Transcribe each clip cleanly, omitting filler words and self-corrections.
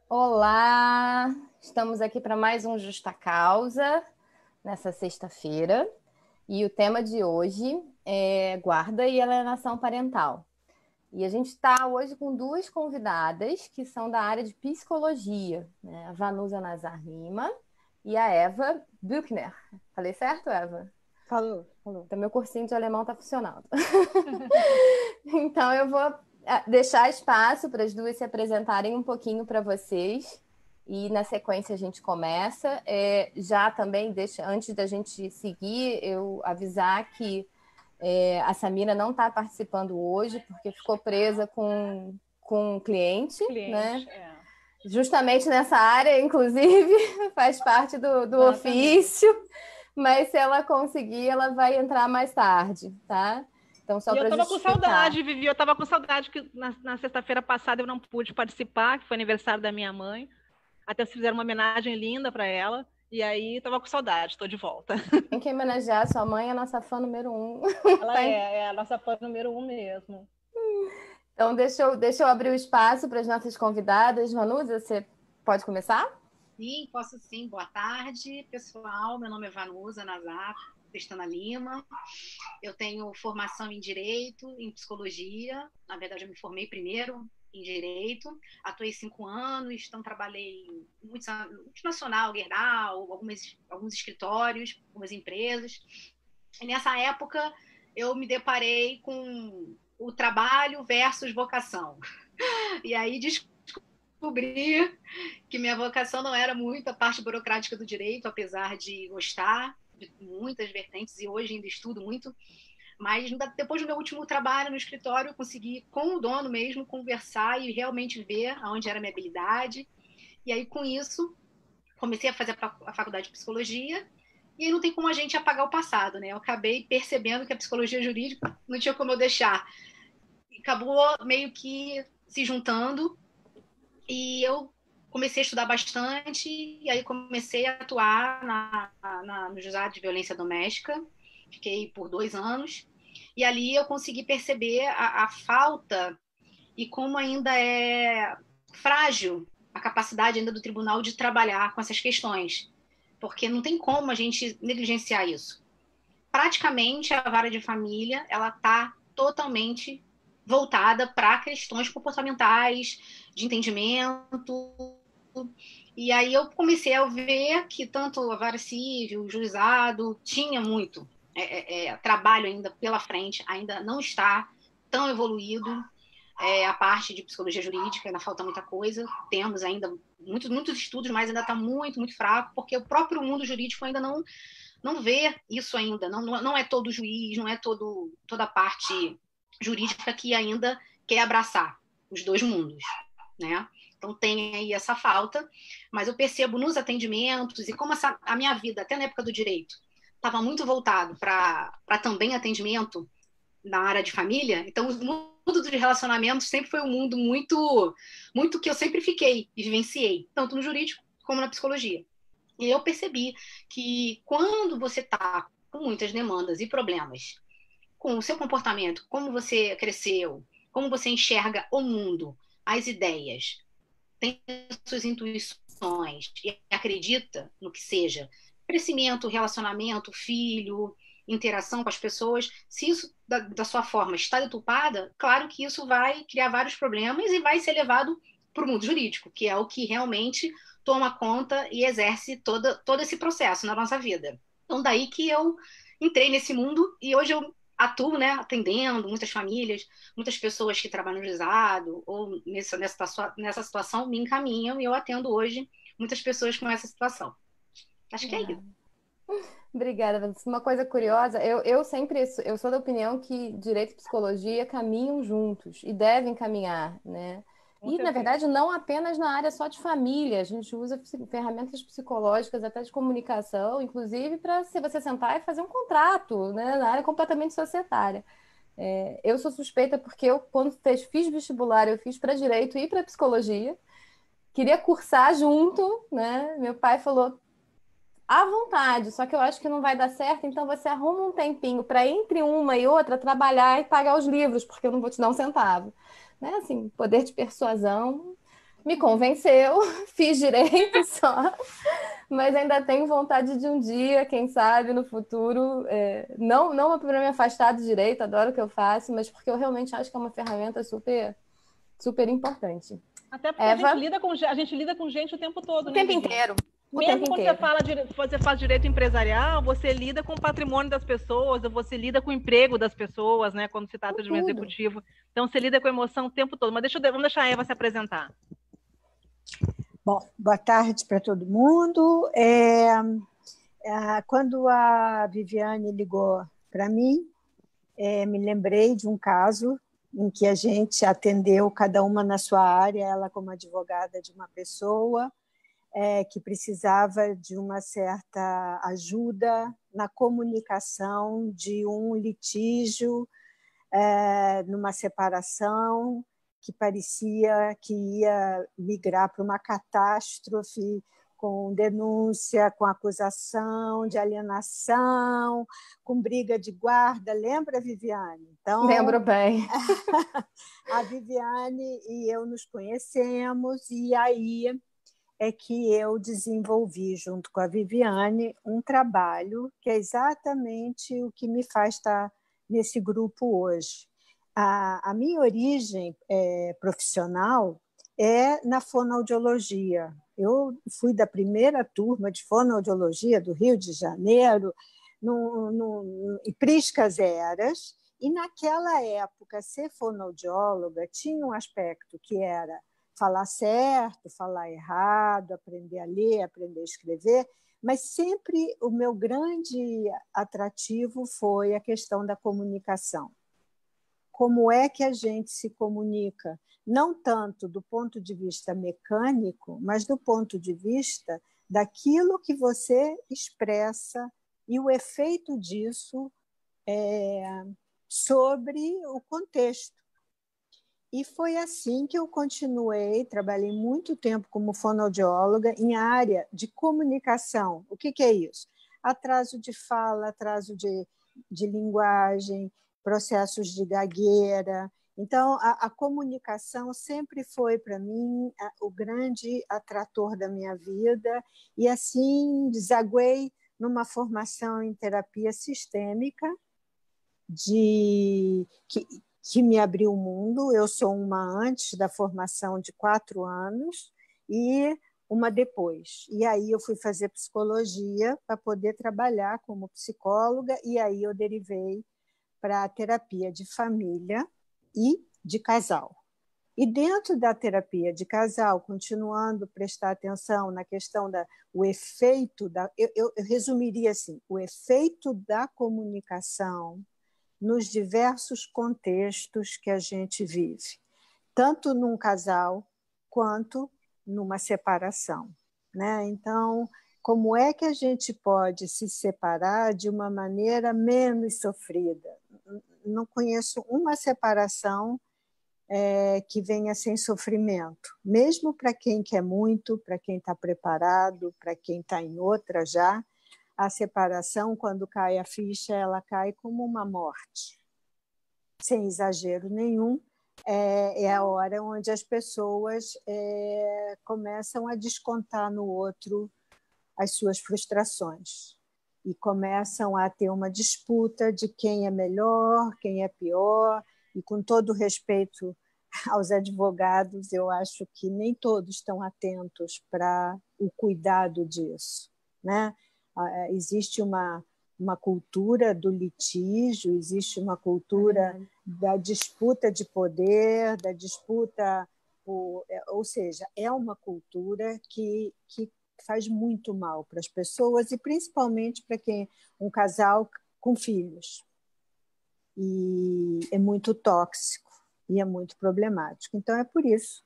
Olá, estamos aqui para mais um Justa Causa, nessa sexta-feira, e o tema de hoje é guarda e alienação parental. E a gente está hoje com duas convidadas que são da área de psicologia, né? A Vanusa Nazar Lima e a Eva Buchner. Falei certo, Eva? Falou, falou. Então, meu cursinho de alemão está funcionando. Então, eu vou deixar espaço para as duas se apresentarem um pouquinho para vocês. E na sequência a gente começa. Já também, antes da gente seguir, eu avisar que a Samira não está participando hoje, porque ficou presa com um cliente, né? Justamente nessa área, inclusive, faz parte do ofício. Mas se ela conseguir, ela vai entrar mais tarde, tá? Então, só E eu para tava com justificar. saudade, Vivi. Eu tava com saudade que na sexta-feira passada eu não pude participar, que foi aniversário da minha mãe. Até se fizeram uma homenagem linda para ela. E aí, tava com saudade, estou de volta. Tem que homenagear sua mãe, é a nossa fã número 1. Ela é a nossa fã número 1 mesmo. Então, deixa eu abrir o espaço para as nossas convidadas. Vanusa, você pode começar? Sim, posso sim. Boa tarde, pessoal. Meu nome é Vanusa Nazar Pestana Lima. Eu tenho formação em Direito, em Psicologia. Na verdade, eu me formei primeiro em Direito. Atuei 5 anos, então trabalhei multinacional, Gerdau, alguns escritórios, algumas empresas. E nessa época, eu me deparei com o trabalho versus vocação. E aí descobri que minha vocação não era muito a parte burocrática do direito, apesar de gostar de muitas vertentes, e hoje ainda estudo muito. Mas depois do meu último trabalho no escritório, eu consegui, com o dono mesmo, conversar e realmente ver aonde era a minha habilidade. E aí, com isso, comecei a fazer a faculdade de psicologia. E aí não tem como a gente apagar o passado, né? Eu acabei percebendo que a psicologia jurídica não tinha como eu deixar. Acabou meio que se juntando. E eu comecei a estudar bastante, e aí comecei a atuar no juizado de violência doméstica. Fiquei por 2 anos. E ali eu consegui perceber a falta e como ainda é frágil a capacidade ainda do tribunal de trabalhar com essas questões. Porque não tem como a gente negligenciar isso. Praticamente a vara de família ela está totalmente voltada para questões comportamentais, de entendimento. E aí eu comecei a ver que tanto a vara civil, o juizado, tinha muito trabalho ainda pela frente, ainda não está tão evoluído. A parte de psicologia jurídica, ainda falta muita coisa. Temos ainda muitos estudos, mas ainda está muito, muito fraco, porque o próprio mundo jurídico ainda não vê isso ainda. Não é todo juiz, não é toda a parte jurídica que ainda quer abraçar os dois mundos, né? Então tem aí essa falta, mas eu percebo nos atendimentos e como a minha vida, até na época do direito, estava muito voltado para também atendimento na área de família, então o mundo de relacionamentos sempre foi um mundo muito que eu sempre fiquei e vivenciei, tanto no jurídico como na psicologia. E eu percebi que quando você está com muitas demandas e problemas com o seu comportamento, como você cresceu, como você enxerga o mundo, as ideias, tem suas intuições e acredita no que seja, crescimento, relacionamento, filho, interação com as pessoas, se isso da sua forma está deturpada, claro que isso vai criar vários problemas e vai ser levado para o mundo jurídico, que é o que realmente toma conta e exerce todo esse processo na nossa vida. Então, daí que eu entrei nesse mundo e hoje eu atuo, né, atendendo muitas famílias, muitas pessoas que trabalham no juizado ou nessa situação me encaminham e eu atendo hoje muitas pessoas com essa situação. Acho que é isso. Obrigada, Vanessa. Uma coisa curiosa, eu sempre eu sou da opinião que direito e psicologia caminham juntos e devem caminhar, né? E, na verdade, não apenas na área só de família, a gente usa ferramentas psicológicas, até de comunicação, inclusive para se você sentar e fazer um contrato, né, na área completamente societária. Eu sou suspeita porque eu, quando fiz vestibular, eu fiz para direito e para psicologia, queria cursar junto, né? Meu pai falou, à vontade, só que eu acho que não vai dar certo, então você arruma um tempinho para entre uma e outra trabalhar e pagar os livros, porque eu não vou te dar um centavo. Né? Assim, poder de persuasão. Me convenceu, fiz direito só, mas ainda tenho vontade de um dia, quem sabe, no futuro, não para me afastar do direito, adoro o que eu faço, mas porque eu realmente acho que é uma ferramenta super, super importante. Até porque a gente lida com gente o tempo todo, o né, tempo Vivi? inteiro. Mesmo quando você faz direito empresarial, você lida com o patrimônio das pessoas, você lida com o emprego das pessoas, né? Quando se trata de um executivo. Então, você lida com a emoção o tempo todo. Mas vamos deixar a Eva se apresentar. Bom, boa tarde para todo mundo. Quando a Viviane ligou para mim, me lembrei de um caso em que a gente atendeu cada uma na sua área, ela como advogada de uma pessoa, que precisava de uma certa ajuda na comunicação de um litígio, numa separação que parecia que ia migrar para uma catástrofe, com denúncia, com acusação de alienação, com briga de guarda. Lembra, Viviane? Então, lembro bem. A Viviane e eu nos conhecemos, e aí é que eu desenvolvi, junto com a Viviane, um trabalho que é exatamente o que me faz estar nesse grupo hoje. A minha origem profissional é na fonoaudiologia. Eu fui da primeira turma de fonoaudiologia do Rio de Janeiro, em Priscas Eras, e naquela época, ser fonoaudióloga tinha um aspecto que era falar certo, falar errado, aprender a ler, aprender a escrever, mas sempre o meu grande atrativo foi a questão da comunicação. Como é que a gente se comunica? Não tanto do ponto de vista mecânico, mas do ponto de vista daquilo que você expressa e o efeito disso sobre o contexto. E foi assim que eu continuei, trabalhei muito tempo como fonoaudióloga em área de comunicação. O que é isso? Atraso de fala, atraso de linguagem, processos de gagueira. Então, a comunicação sempre foi, para mim, o grande atrator da minha vida, e assim desaguei numa formação em terapia sistêmica, que me abriu o mundo. Eu sou uma antes da formação de 4 anos e uma depois. E aí eu fui fazer psicologia para poder trabalhar como psicóloga, e aí eu derivei para a terapia de família e de casal. E dentro da terapia de casal, continuando a prestar atenção na questão do efeito, eu resumiria assim, o efeito da comunicação nos diversos contextos que a gente vive, tanto num casal quanto numa separação, né? Então, como é que a gente pode se separar de uma maneira menos sofrida? Não conheço uma separação que venha sem sofrimento, mesmo para quem quer muito, para quem está preparado, para quem está em outra já. A separação, quando cai a ficha, ela cai como uma morte. Sem exagero nenhum, é a hora onde as pessoas começam a descontar no outro as suas frustrações e começam a ter uma disputa de quem é melhor, quem é pior, e com todo respeito aos advogados, eu acho que nem todos estão atentos para o cuidado disso, né? Existe uma cultura do litígio, existe uma cultura da disputa de poder, da disputa, ou seja, é uma cultura que faz muito mal para as pessoas, e principalmente para quem um casal com filhos. E é muito tóxico e é muito problemático. Então, é por isso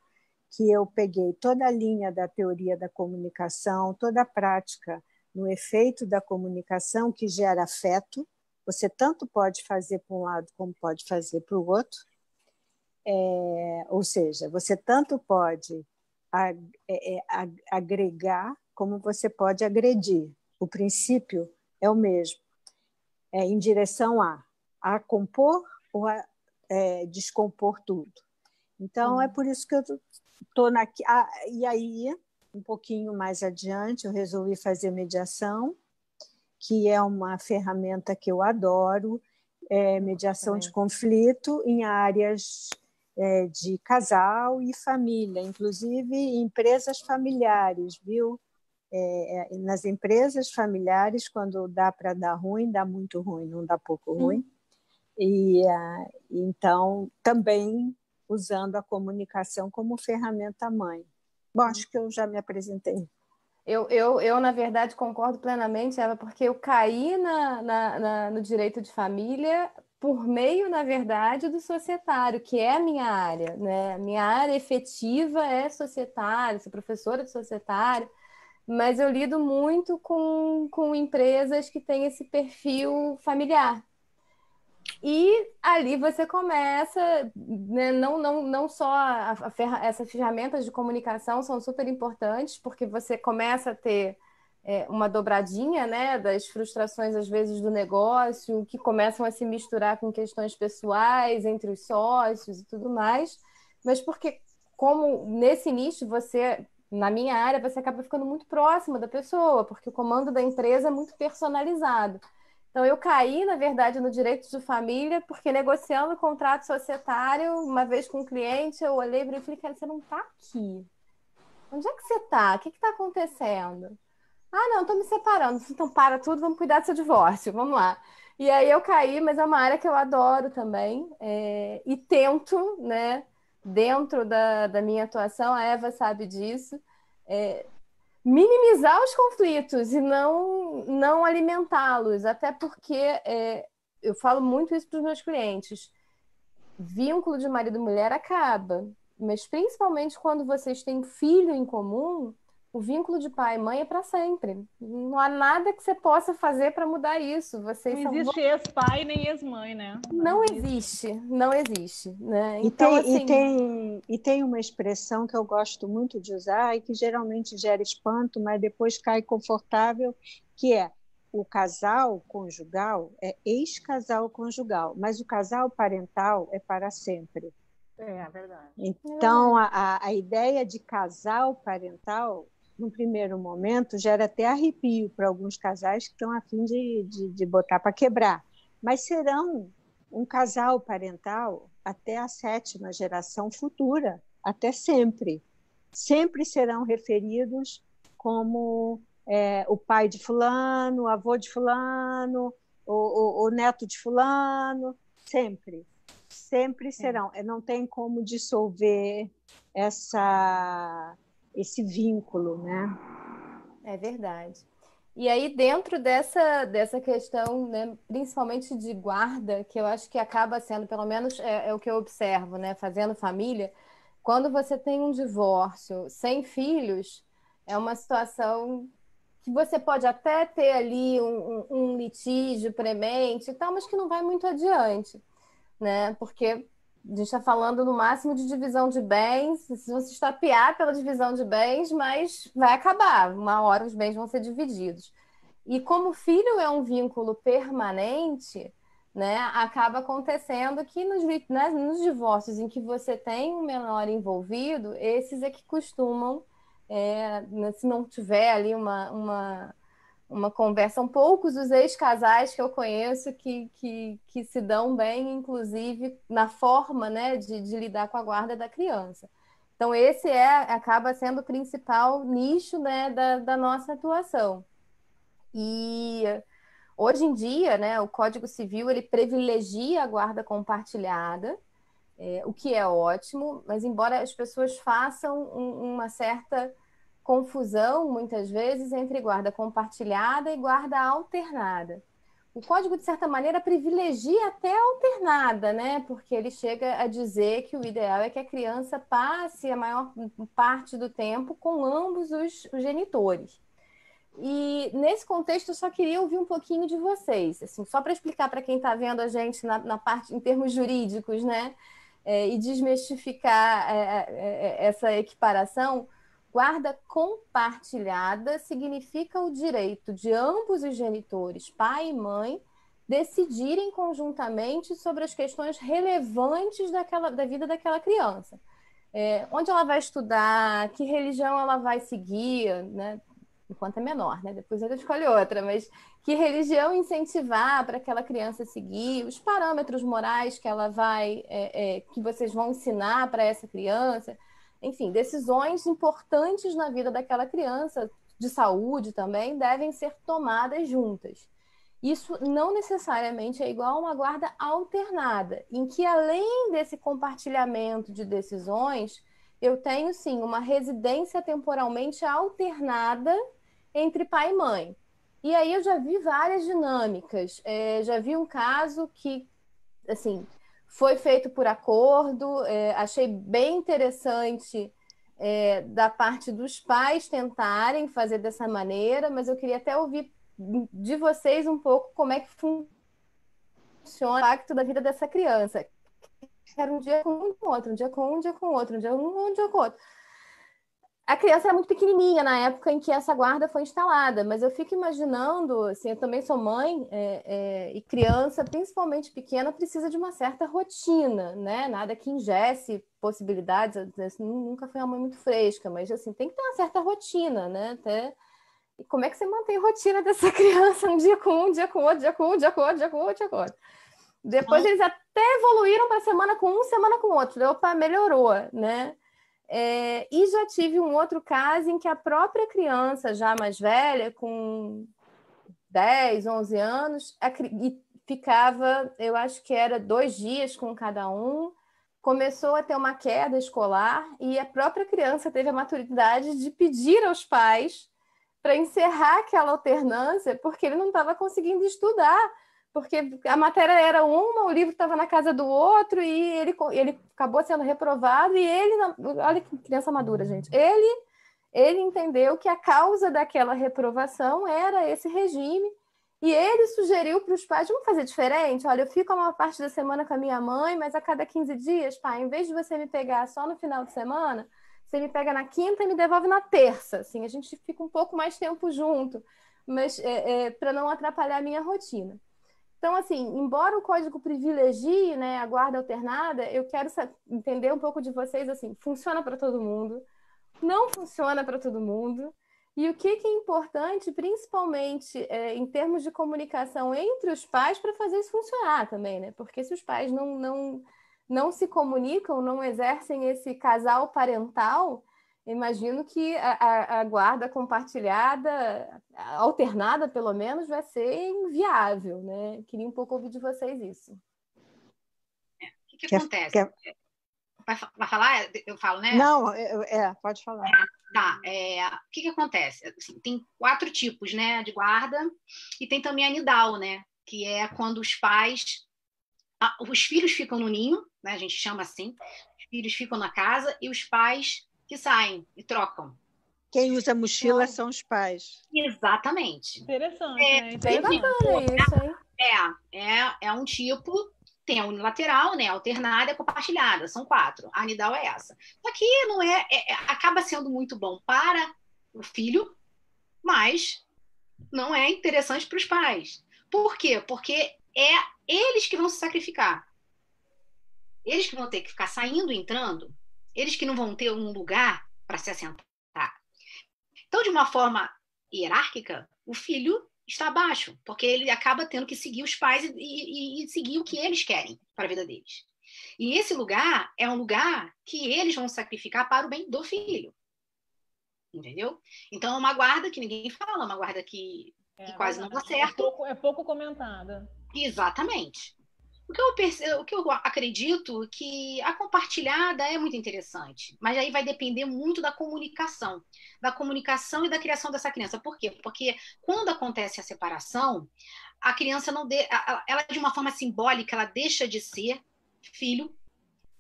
que eu peguei toda a linha da teoria da comunicação, toda a prática no efeito da comunicação, que gera afeto. Você tanto pode fazer para um lado como pode fazer para o outro. Ou seja, você tanto pode agregar como você pode agredir. O princípio é o mesmo, em direção a compor ou a descompor tudo. Então, é por isso que eu estou aqui. E aí, um pouquinho mais adiante, eu resolvi fazer mediação, que é uma ferramenta que eu adoro, mediação de conflito em áreas de casal e família, inclusive em empresas familiares, viu? Nas empresas familiares, quando dá para dar ruim, dá muito ruim, não dá pouco ruim. E então, também usando a comunicação como ferramenta mãe. Bom, acho que eu já me apresentei. Eu, na verdade, concordo plenamente, Eva, porque eu caí no direito de família por meio, na verdade, do societário, que é a minha área, né? Minha área efetiva é societária, sou professora de societário, mas eu lido muito com empresas que têm esse perfil familiar. E ali você começa, né, não só essas ferramentas de comunicação são super importantes, porque você começa a ter uma dobradinha, né, das frustrações, às vezes, do negócio, que começam a se misturar com questões pessoais entre os sócios e tudo mais, mas porque, como nesse início, na minha área, você acaba ficando muito próxima da pessoa, porque o comando da empresa é muito personalizado. Então, eu caí, na verdade, no direito de família, porque negociando o contrato societário, uma vez com um cliente, eu olhei e falei, cara, você não está aqui. Onde é que você está? O que está acontecendo? Ah, não, estou me separando. Então, para tudo, vamos cuidar do seu divórcio, vamos lá. E aí eu caí, mas é uma área que eu adoro também. E tento, né, dentro da minha atuação, a Eva sabe disso, minimizar os conflitos e não alimentá-los, até porque eu falo muito isso para os meus clientes. Vínculo de marido e mulher acaba, mas principalmente quando vocês têm filho em comum, o vínculo de pai e mãe é para sempre. Não há nada que você possa fazer para mudar isso. Vocês não existe ex-pai nem ex-mãe, né? Não existe, né? Então, assim... e tem uma expressão que eu gosto muito de usar e que geralmente gera espanto, mas depois cai confortável, que é o casal conjugal é ex-casal conjugal, mas o casal parental é para sempre. É verdade. Então, a ideia de casal parental, no primeiro momento, gera até arrepio para alguns casais que estão a fim de botar para quebrar. Mas serão um casal parental até a 7ª geração futura, até sempre. Sempre serão referidos como o pai de fulano, o avô de fulano, o neto de fulano, sempre. Sempre serão. Não tem como dissolver esse vínculo, né? É verdade. E aí, dentro dessa questão, né, principalmente de guarda, que eu acho que acaba sendo, pelo menos é o que eu observo, né, fazendo família, quando você tem um divórcio sem filhos, é uma situação que você pode até ter ali um litígio premente e tal, mas que não vai muito adiante, né? Porque a gente está falando no máximo de divisão de bens, se você estapear pela divisão de bens, mas vai acabar, uma hora os bens vão ser divididos. E como o filho é um vínculo permanente, né, acaba acontecendo que nos divórcios em que você tem um menor envolvido, esses é que costumam, se não tiver ali uma conversa, são poucos os ex-casais que eu conheço que se dão bem, inclusive na forma, né, de lidar com a guarda da criança. Então, esse acaba sendo o principal nicho, né, da nossa atuação. E hoje em dia, né, o Código Civil ele privilegia a guarda compartilhada, o que é ótimo, mas embora as pessoas façam uma certa confusão, muitas vezes, entre guarda compartilhada e guarda alternada. O código, de certa maneira, privilegia até a alternada, né? Porque ele chega a dizer que o ideal é que a criança passe a maior parte do tempo com ambos os genitores. E nesse contexto eu só queria ouvir um pouquinho de vocês, assim, só para explicar para quem está vendo a gente na parte, em termos jurídicos, né? E desmistificar essa equiparação. Guarda compartilhada significa o direito de ambos os genitores, pai e mãe, decidirem conjuntamente sobre as questões relevantes da vida daquela criança. onde ela vai estudar, que religião ela vai seguir, né? Enquanto é menor, né? Depois ela escolhe outra, mas que religião incentivar para aquela criança seguir, os parâmetros morais que ela vai, que vocês vão ensinar para essa criança, enfim, decisões importantes na vida daquela criança, de saúde também, devem ser tomadas juntas. Isso não necessariamente é igual a uma guarda alternada, em que, além desse compartilhamento de decisões, eu tenho, sim, uma residência temporalmente alternada entre pai e mãe. E aí eu já vi várias dinâmicas. Já vi um caso que, assim, foi feito por acordo, achei bem interessante da parte dos pais tentarem fazer dessa maneira, mas eu queria até ouvir de vocês um pouco como é que funciona o impacto da vida dessa criança. Era um dia com um outro, um dia com um, um dia com outro, um dia com um dia com outro. A criança era muito pequenininha na época em que essa guarda foi instalada, mas eu fico imaginando, assim, eu também sou mãe, e criança, principalmente pequena, precisa de uma certa rotina, né? Nada que ingesse possibilidades, assim, nunca fui uma mãe muito fresca, mas assim, tem que ter uma certa rotina, né? E como é que você mantém a rotina dessa criança um dia com um, dia com outro, dia com um, dia com outro, dia com outro, dia com outro? Depois eles até evoluíram para semana com um, semana com outro. Opa, melhorou, né? E já tive um outro caso em que a própria criança, já mais velha, com 10, 11 anos, e ficava, eu acho que era 2 dias com cada um, começou a ter uma queda escolar e a própria criança teve a maturidade de pedir aos pais para encerrar aquela alternância, porque ele não estava conseguindo estudar, porque a matéria era uma, o livro estava na casa do outro, e ele acabou sendo reprovado, e olha que criança madura, gente, ele entendeu que a causa daquela reprovação era esse regime, e ele sugeriu para os pais, vamos fazer diferente? Olha, eu fico uma parte da semana com a minha mãe, mas a cada 15 dias, pai, em vez de você me pegar só no final de semana, você me pega na quinta e me devolve na terça. Assim, a gente fica um pouco mais tempo junto, mas para não atrapalhar a minha rotina. Então, assim, embora o código privilegie, né, a guarda alternada, eu quero entender um pouco de vocês, assim, funciona para todo mundo, não funciona para todo mundo, e o que é importante, principalmente em termos de comunicação entre os pais, para fazer isso funcionar também, né? Porque se os pais não se comunicam, não exercem esse casal parental, imagino que a guarda compartilhada, alternada pelo menos, vai ser inviável, né? Queria um pouco ouvir de vocês isso. O que acontece? Vai falar? Eu falo, né? Não, pode falar. Tá, o que acontece? Assim, tem 4 tipos, né, de guarda, e tem também a nidal, né? Que é quando os filhos ficam no ninho, né, a gente chama assim, os filhos ficam na casa e os pais que saem e trocam. Quem usa mochila são os pais. Exatamente. Interessante, né? Bem bacana isso, hein? É um tipo, tem a unilateral, né, alternada e compartilhada, são 4. A nidal é essa. Aqui não acaba sendo muito bom para o filho, mas não é interessante para os pais. Por quê? Porque é eles que vão se sacrificar. Eles que vão ter que ficar saindo e entrando, eles que não vão ter um lugar para se assentar. Então, de uma forma hierárquica, o filho está abaixo, porque ele acaba tendo que seguir os pais e seguir o que eles querem para a vida deles. E esse lugar é um lugar que eles vão sacrificar para o bem do filho. Entendeu? Então, é uma guarda que ninguém fala, uma guarda que quase não dá certo. É pouco comentada. Exatamente. O que eu acredito que a compartilhada é muito interessante, mas aí vai depender muito da comunicação e da criação dessa criança. Por quê? Porque quando acontece a separação, a criança ela de uma forma simbólica, ela deixa de ser filho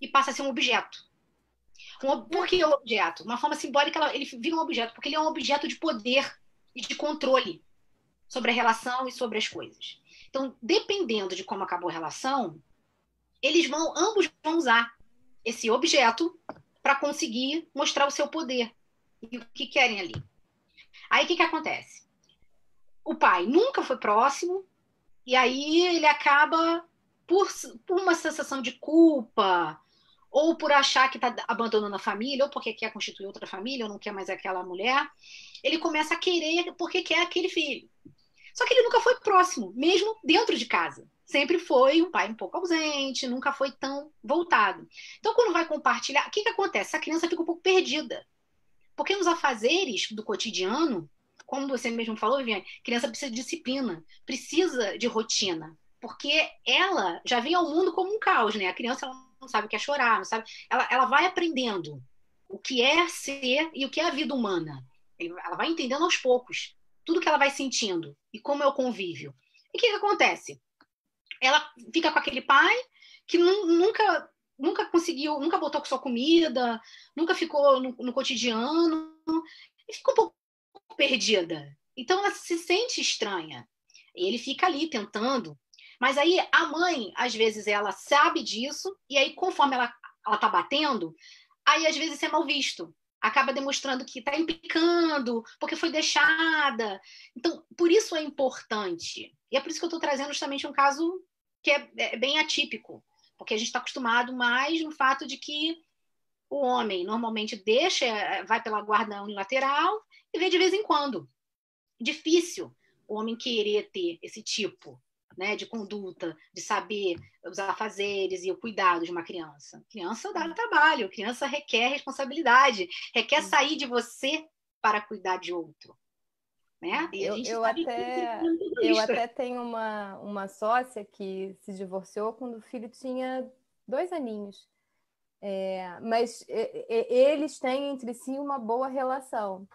e passa a ser um objeto. Por que um objeto? Uma forma simbólica, ele vira um objeto, porque ele é um objeto de poder e de controle sobre a relação e sobre as coisas. Então, dependendo de como acabou a relação, ambos vão usar esse objeto para conseguir mostrar o seu poder e o que querem ali. Aí, o que acontece? O pai nunca foi próximo, e aí ele acaba, por uma sensação de culpa ou por achar que está abandonando a família, ou porque quer constituir outra família, ou não quer mais aquela mulher, ele começa a querer porque quer aquele filho. Só que ele nunca foi próximo, mesmo dentro de casa. Sempre foi um pai um pouco ausente, nunca foi tão voltado. Então, quando vai compartilhar, o que acontece? Essa criança fica um pouco perdida. Porque nos afazeres do cotidiano, como você mesmo falou, Viviane, criança precisa de disciplina, precisa de rotina. Porque ela já vem ao mundo como um caos, né? A criança ela não sabe o que é chorar, não sabe. Ela vai aprendendo o que é ser e o que é a vida humana. Ela vai entendendo aos poucos tudo que ela vai sentindo e como é o convívio. E o que acontece? Ela fica com aquele pai que nunca conseguiu, nunca botou com sua comida, nunca ficou no cotidiano, e fica um pouco perdida. Então ela se sente estranha. E ele fica ali tentando. Mas aí a mãe, às vezes, ela sabe disso, e aí, conforme ela tá batendo, aí às vezes é mal visto. Acaba demonstrando que está implicando, porque foi deixada. Então, por isso é importante. E é por isso que eu estou trazendo justamente um caso que é bem atípico, porque a gente está acostumado mais no fato de que o homem normalmente vai pela guarda unilateral e vê de vez em quando. Difícil o homem querer ter esse tipo, né, de conduta, de saber os afazeres e o cuidado de uma criança. Criança dá trabalho, criança requer responsabilidade, requer sair de você para cuidar de outro. Né? E a gente eu até tenho uma sócia que se divorciou quando o filho tinha 2 aninhos. Mas eles têm entre si uma boa relação,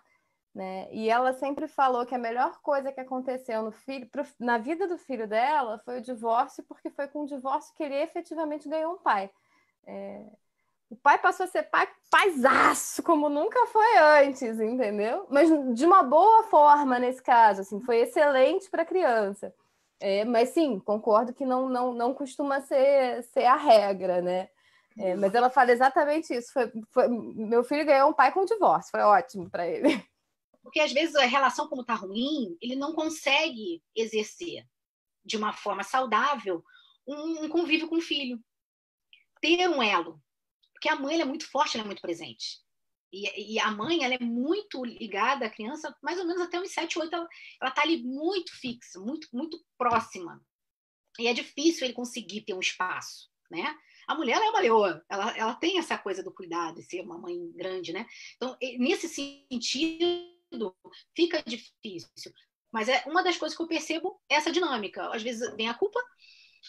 né? E ela sempre falou que a melhor coisa que aconteceu na vida do filho dela foi o divórcio, porque foi com o divórcio que ele efetivamente ganhou um pai. O pai passou a ser paisaço, como nunca foi antes, entendeu? Mas de uma boa forma nesse caso, assim, foi excelente para a criança. Mas sim, concordo que não costuma ser a regra, né? Mas ela fala exatamente isso. Meu filho ganhou um pai com divórcio, foi ótimo para ele. Porque às vezes a relação, como está ruim, ele não consegue exercer de uma forma saudável um convívio com o filho. Ter um elo. Porque a mãe ela é muito forte, ela é muito presente. E a mãe ela é muito ligada à criança, mais ou menos até uns 7, 8, ela está ali muito fixa, muito, muito próxima. E é difícil ele conseguir ter um espaço, né? A mulher ela é uma leoa, ela tem essa coisa do cuidado, de ser uma mãe grande, né? Então, nesse sentido, fica difícil. Mas uma das coisas que eu percebo é essa dinâmica. Às vezes vem a culpa,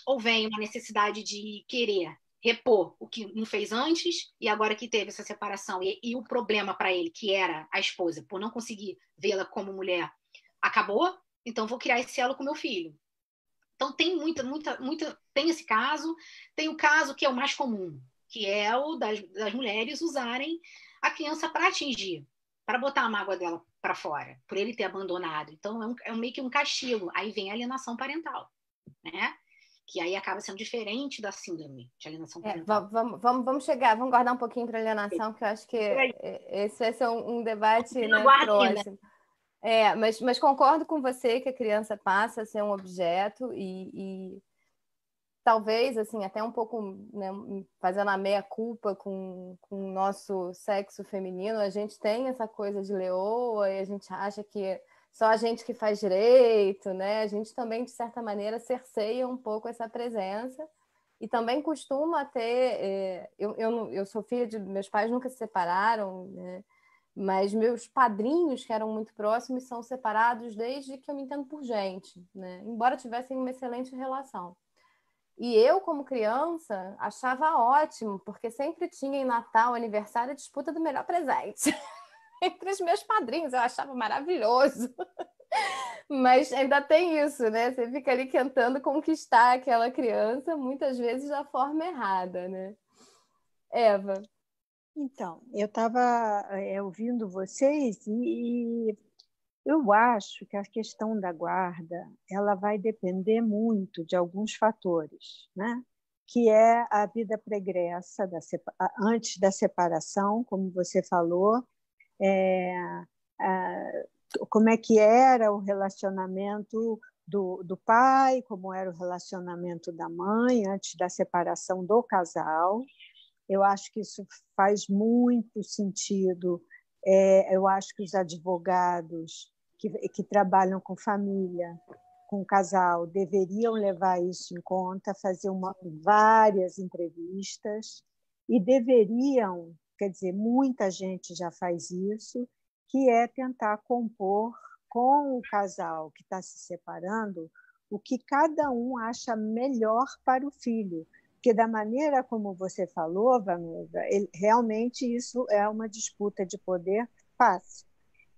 ou vem uma necessidade de querer repor o que não fez antes, e agora que teve essa separação, e o problema para ele, que era a esposa, por não conseguir vê-la como mulher, acabou, então vou criar esse elo com meu filho. Então tem tem esse caso, tem o caso que é o mais comum, que é o das mulheres usarem a criança para atingir, para botar a mágoa dela para fora, por ele ter abandonado. Então meio que um castigo. Aí vem a alienação parental, né? Que aí acaba sendo diferente da síndrome de alienação parental. Vamos vamos guardar um pouquinho para alienação, porque eu acho que esse vai ser um debate, né, próximo. Mas concordo com você que a criança passa a ser um objeto e talvez, assim, até um pouco, né, fazendo a meia-culpa com o nosso sexo feminino, a gente tem essa coisa de leoa e a gente acha que só a gente que faz direito, né? A gente também, de certa maneira, cerceia um pouco essa presença e também costuma ter... eu sou filha de... Meus pais nunca se separaram, né? Mas meus padrinhos, que eram muito próximos, são separados desde que eu me entendo por gente, né? Embora tivessem uma excelente relação. E eu, como criança, achava ótimo, porque sempre tinha em Natal, aniversário, a disputa do melhor presente. Entre os meus padrinhos, eu achava maravilhoso. Mas ainda tem isso, né? Você fica ali tentando conquistar aquela criança, muitas vezes da forma errada, né? Eva. Então, eu estava ouvindo vocês e eu acho que a questão da guarda ela vai depender muito de alguns fatores, né? Que é a vida pregressa antes da separação, como você falou, como é que era o relacionamento do pai, como era o relacionamento da mãe antes da separação do casal. Eu acho que isso faz muito sentido. Eu acho que os advogados que trabalham com família, com casal, deveriam levar isso em conta, fazer várias entrevistas e deveriam, quer dizer, muita gente já faz isso, que é tentar compor com o casal que está se separando o que cada um acha melhor para o filho. Porque, da maneira como você falou, Vanusa, realmente isso é uma disputa de poder fácil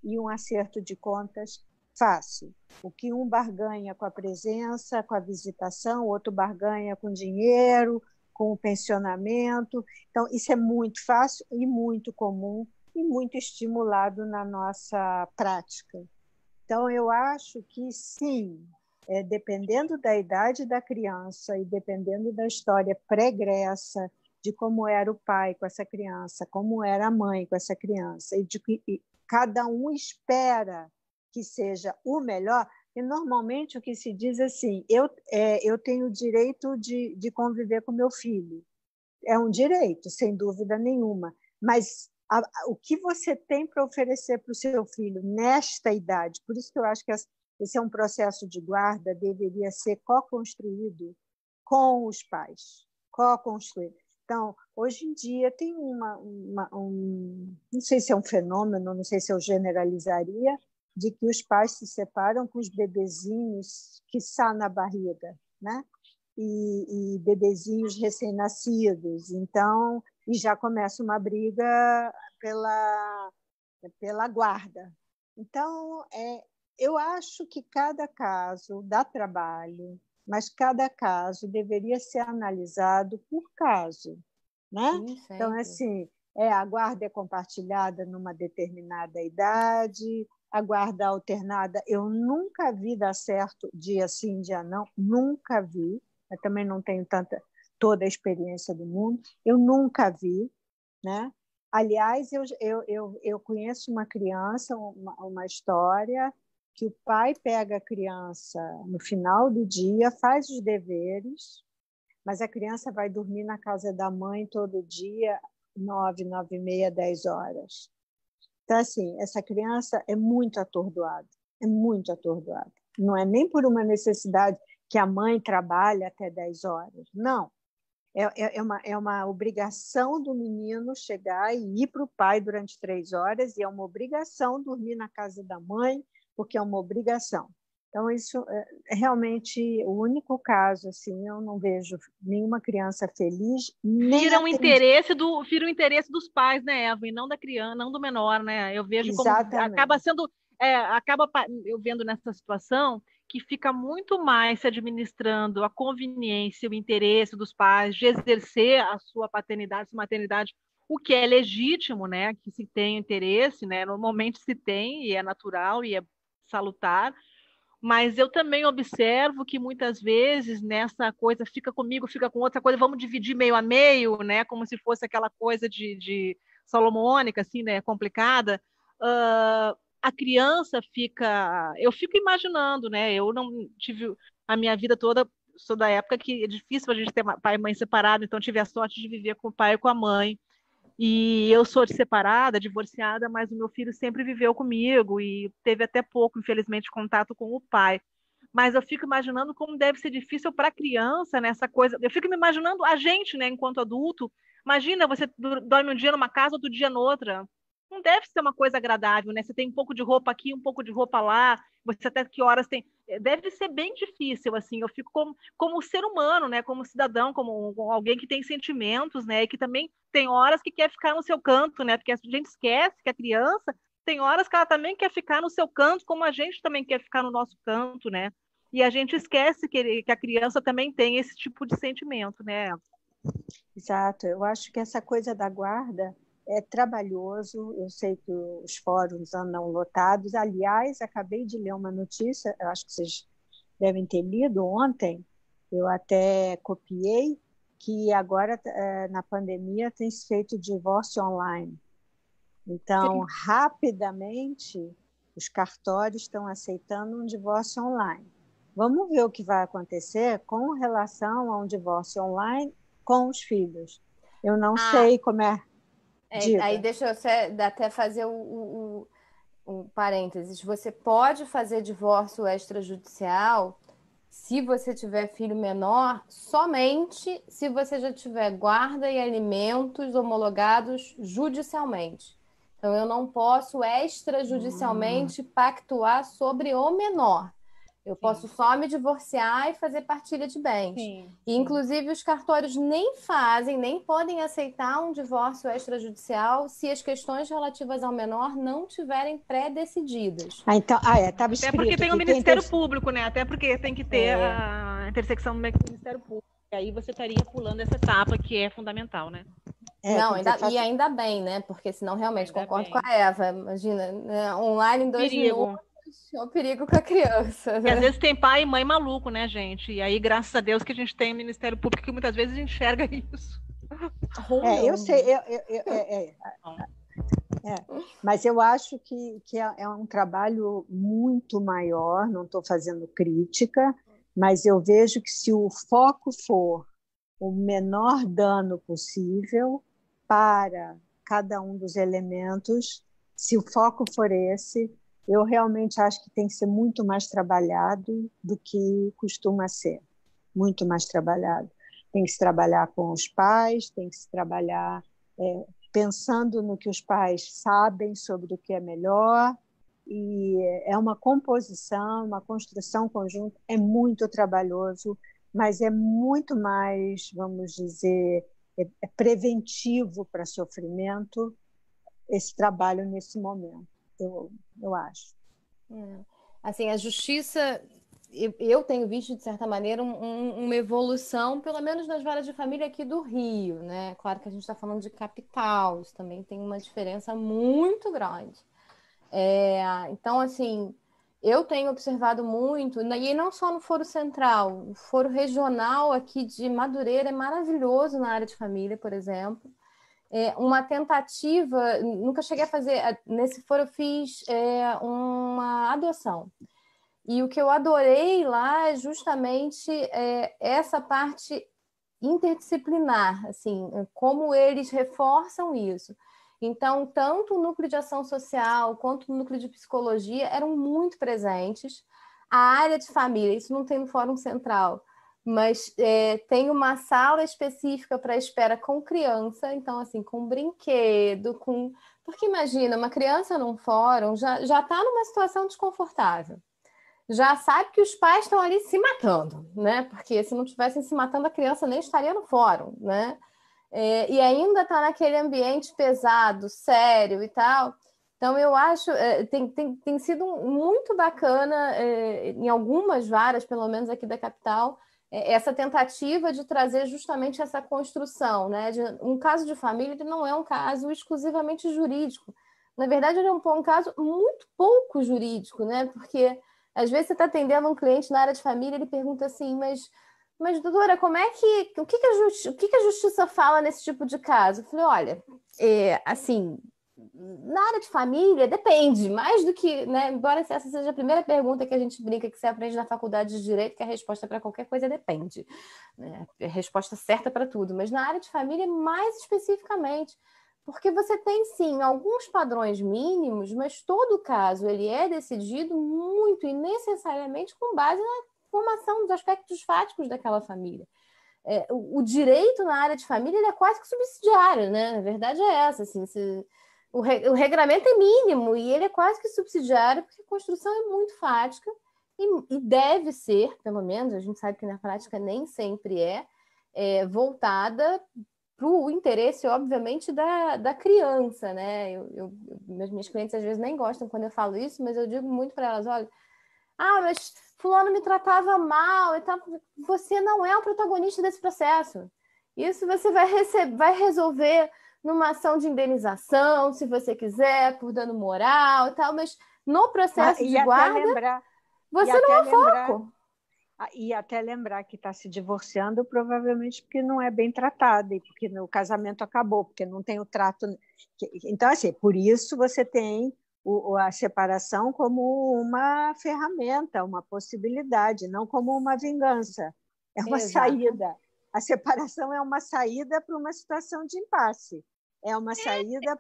e um acerto de contas fácil. O que um barganha com a presença, com a visitação, o outro barganha com dinheiro, com o pensionamento. Então, isso é muito fácil e muito comum e muito estimulado na nossa prática. Então, eu acho que, sim, dependendo da idade da criança e dependendo da história pregressa, de como era o pai com essa criança, como era a mãe com essa criança, e de que cada um espera que seja o melhor, e normalmente o que se diz assim, eu tenho o direito de conviver com meu filho. É um direito, sem dúvida nenhuma, mas o que você tem para oferecer para o seu filho nesta idade, por isso que eu acho que esse é um processo de guarda, deveria ser co-construído com os pais, co-construído. Então, hoje em dia tem não sei se é um fenômeno, não sei se eu generalizaria, de que os pais se separam com os bebezinhos que estão na barriga, né? E bebezinhos recém-nascidos. Então, e já começa uma briga pela guarda. Então, eu acho que cada caso dá trabalho, mas cada caso deveria ser analisado por caso, né? Então, assim, a guarda é compartilhada numa determinada idade, a guarda alternada, eu nunca vi dar certo dia sim, dia não, nunca vi, eu também não tenho toda a experiência do mundo, eu nunca vi, né? Aliás, eu conheço uma criança, uma história que o pai pega a criança no final do dia, faz os deveres, mas a criança vai dormir na casa da mãe todo dia, 9, 9h30, 10 horas. Então, assim, essa criança é muito atordoada, é muito atordoada. Não é nem por uma necessidade que a mãe trabalhe até 10 horas, não. É uma obrigação do menino chegar e ir para o pai durante 3 horas, e é uma obrigação dormir na casa da mãe, porque é uma obrigação. Então, isso é realmente o único caso, assim, eu não vejo nenhuma criança feliz. Vira o interesse dos pais, né, Eva, e não da criança, não do menor, né? Eu vejo como acaba sendo, eu vendo nessa situação que fica muito mais se administrando a conveniência, o interesse dos pais de exercer a sua paternidade, sua maternidade, o que é legítimo, né? Que se tem interesse, né? Normalmente se tem e é natural e é salutar. Mas eu também observo que muitas vezes nessa coisa fica comigo, fica com outra coisa, vamos dividir meio a meio, né? Como se fosse aquela coisa de salomônica, assim, né? Complicada. A criança fica. Eu fico imaginando, né? Eu não tive a minha vida toda, sou da época que é difícil a gente ter pai e mãe separado, então tive a sorte de viver com o pai e com a mãe. E eu sou separada, divorciada, mas o meu filho sempre viveu comigo e teve até pouco, infelizmente, contato com o pai. Mas eu fico imaginando como deve ser difícil para a criança nessa coisa. Eu fico me imaginando a gente, né, enquanto adulto. Imagina, você dorme um dia numa casa, outro dia noutra. Não deve ser uma coisa agradável, né? Você tem um pouco de roupa aqui, um pouco de roupa lá. Você até que horas tem. Deve ser bem difícil, assim. Eu fico como ser humano, né? Como cidadão, como alguém que tem sentimentos, né? E que também tem horas que quer ficar no seu canto, né? Porque a gente esquece que a criança tem horas que ela também quer ficar no seu canto, como a gente também quer ficar no nosso canto, né? E a gente esquece que a criança também tem esse tipo de sentimento, né? Exato. Eu acho que essa coisa da guarda é trabalhoso. Eu sei que os fóruns andam lotados. Aliás, acabei de ler uma notícia, eu acho que vocês devem ter lido ontem, eu até copiei, que agora, na pandemia, tem se feito divórcio online. Então, rapidamente, os cartórios estão aceitando um divórcio online. Vamos ver o que vai acontecer com relação a um divórcio online com os filhos. Eu não sei como é. Aí deixa eu até fazer o parênteses. Você pode fazer divórcio extrajudicial se você tiver filho menor, somente se você já tiver guarda e alimentos homologados judicialmente. Então, eu não posso extrajudicialmente pactuar sobre o menor. Eu posso só me divorciar e fazer partilha de bens. E, inclusive, os cartórios nem podem aceitar um divórcio extrajudicial se as questões relativas ao menor não tiverem pré-decididas. Então, estava escrito. Até porque tem o Ministério Público, né? Até porque tem que ter a intersecção do Ministério Público. E aí você estaria pulando essa etapa que é fundamental, né? Ainda bem, né? Porque senão realmente concordo com a Eva. Imagina, né? Online em 2 minutos. É um perigo com a criança. Né? E às vezes tem pai e mãe maluco, né, gente? E aí, graças a Deus, que a gente tem o Ministério Público, que muitas vezes a gente enxerga isso. Eu sei. Mas eu acho que é um trabalho muito maior, não estou fazendo crítica, mas eu vejo que se o foco for o menor dano possível para cada um dos elementos, se o foco for esse, eu realmente acho que tem que ser muito mais trabalhado do que costuma ser, muito mais trabalhado. Tem que se trabalhar com os pais, tem que se trabalhar pensando no que os pais sabem sobre o que é melhor, e é uma composição, uma construção conjunta, é muito trabalhoso, mas é muito mais, vamos dizer, preventivo para sofrimento esse trabalho nesse momento. Eu acho. Assim, a justiça, eu tenho visto, de certa maneira, uma evolução, pelo menos nas varas de família aqui do Rio, né? Claro que a gente está falando de capital, isso também tem uma diferença muito grande. Então, assim, eu tenho observado muito, e não só no Foro Central, o Foro Regional aqui de Madureira é maravilhoso na área de família, por exemplo. Uma tentativa, nunca cheguei a fazer, nesse foro eu fiz uma adoção. E o que eu adorei lá é justamente essa parte interdisciplinar, assim, como eles reforçam isso. Então, tanto o núcleo de ação social quanto o núcleo de psicologia eram muito presentes. A área de família, isso não tem no Fórum Central, mas tem uma sala específica para espera com criança, então, assim, com brinquedo, porque imagina, uma criança num fórum já está numa situação desconfortável. Já sabe que os pais estão ali se matando, né? Porque se não estivessem se matando, a criança nem estaria no fórum, né? E ainda está naquele ambiente pesado, sério e tal. Então, eu acho tem sido muito bacana, em algumas varas, pelo menos aqui da capital, essa tentativa de trazer justamente essa construção, né? Um caso de família ele não é um caso exclusivamente jurídico. Na verdade, ele é um caso muito pouco jurídico, né? Porque às vezes você está atendendo um cliente na área de família, ele pergunta assim, mas doutora, o que a justiça fala nesse tipo de caso? Eu falei, olha, assim, na área de família depende, mais do que, né? Embora essa seja a primeira pergunta que a gente brinca que você aprende na faculdade de Direito, que a resposta para qualquer coisa depende, né? É a resposta certa para tudo, mas na área de família mais especificamente, porque você tem, sim, alguns padrões mínimos, mas todo caso ele é decidido muito e necessariamente com base na formação dos aspectos fáticos daquela família. O direito na área de família ele é quase que subsidiário, né? Na verdade é essa, assim, o regramento é mínimo e ele é quase que subsidiário porque a construção é muito fática e deve ser, pelo menos, a gente sabe que na prática nem sempre voltada para o interesse, obviamente, da criança, né? Minhas clientes às vezes nem gostam quando eu falo isso, mas eu digo muito para elas, olha, mas fulano me tratava mal e tal. Você não é o protagonista desse processo. Isso você vai resolver numa ação de indenização, se você quiser, por dano moral e tal, mas no processo de guarda, você não é foco. E até lembrar que está se divorciando provavelmente porque não é bem tratada e porque o casamento acabou, porque não tem o trato. Então, assim, por isso você tem a separação como uma ferramenta, uma possibilidade, não como uma vingança. É uma saída. A separação é uma saída para uma situação de impasse. É uma saída...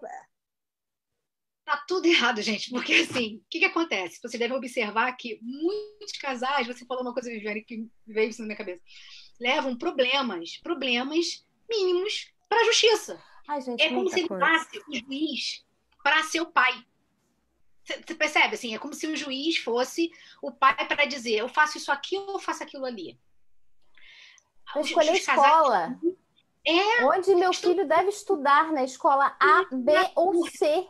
Tá tudo errado, gente, porque assim, o que acontece? Você deve observar que muitos casais, você falou uma coisa, Viviane, que veio isso na minha cabeça, levam problemas mínimos para a justiça. Ai, gente, É como se ele coisa. passe o juiz para ser o pai. Você percebe? Assim, é como se o juiz fosse o pai para dizer, eu faço isso aqui ou eu faço aquilo ali. Para escolher escola. Onde meu filho deve estudar, na escola A, B ou C.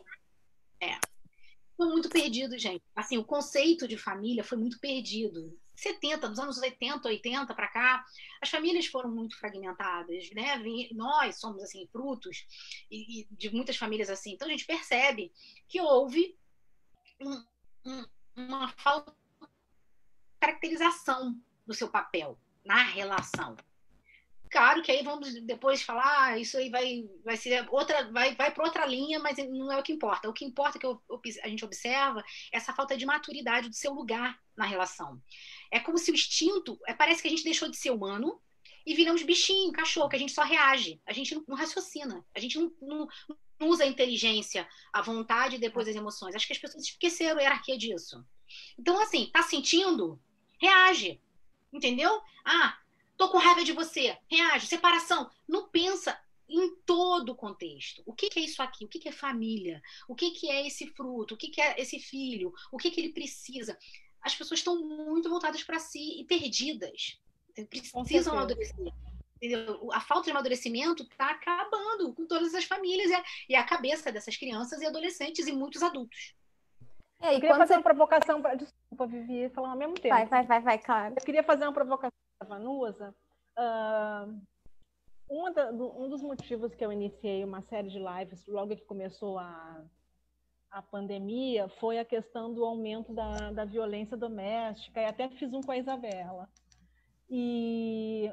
Foi muito perdido, gente. Assim, o conceito de família foi muito perdido. 70, dos anos 70, 80 para cá, as famílias foram muito fragmentadas, né? Nós somos assim frutos de muitas famílias assim. Então a gente percebe que houve uma falta de caracterização do seu papel na relação. Claro que aí vamos depois falar, isso aí vai ser outra, vai para outra linha, mas não é o que importa. O que importa é que a gente observa essa falta de maturidade do seu lugar na relação. É como se o instinto, parece que a gente deixou de ser humano e viramos bichinho, cachorro, que a gente só reage, a gente não raciocina, a gente não usa a inteligência, a vontade e depois as emoções. Acho que as pessoas esqueceram a hierarquia disso. Então, assim, tá sentindo? Reage. Entendeu? Tô com raiva de você, reage, separação. Não pensa em todo o contexto. O que é isso aqui? O que é família? O que é esse fruto? O que é esse filho? O que ele precisa? As pessoas estão muito voltadas para si e perdidas. Precisam amadurecer. Entendeu? A falta de amadurecimento está acabando com todas as famílias e a cabeça dessas crianças e adolescentes e muitos adultos. Eu queria fazer uma provocação para... Desculpa, Vivi, falar ao mesmo tempo. Vai, claro. Eu queria fazer uma provocação para a Vanusa. Um dos motivos que eu iniciei uma série de lives logo que começou a pandemia foi a questão do aumento da violência doméstica, e até fiz um com a Isabela. E,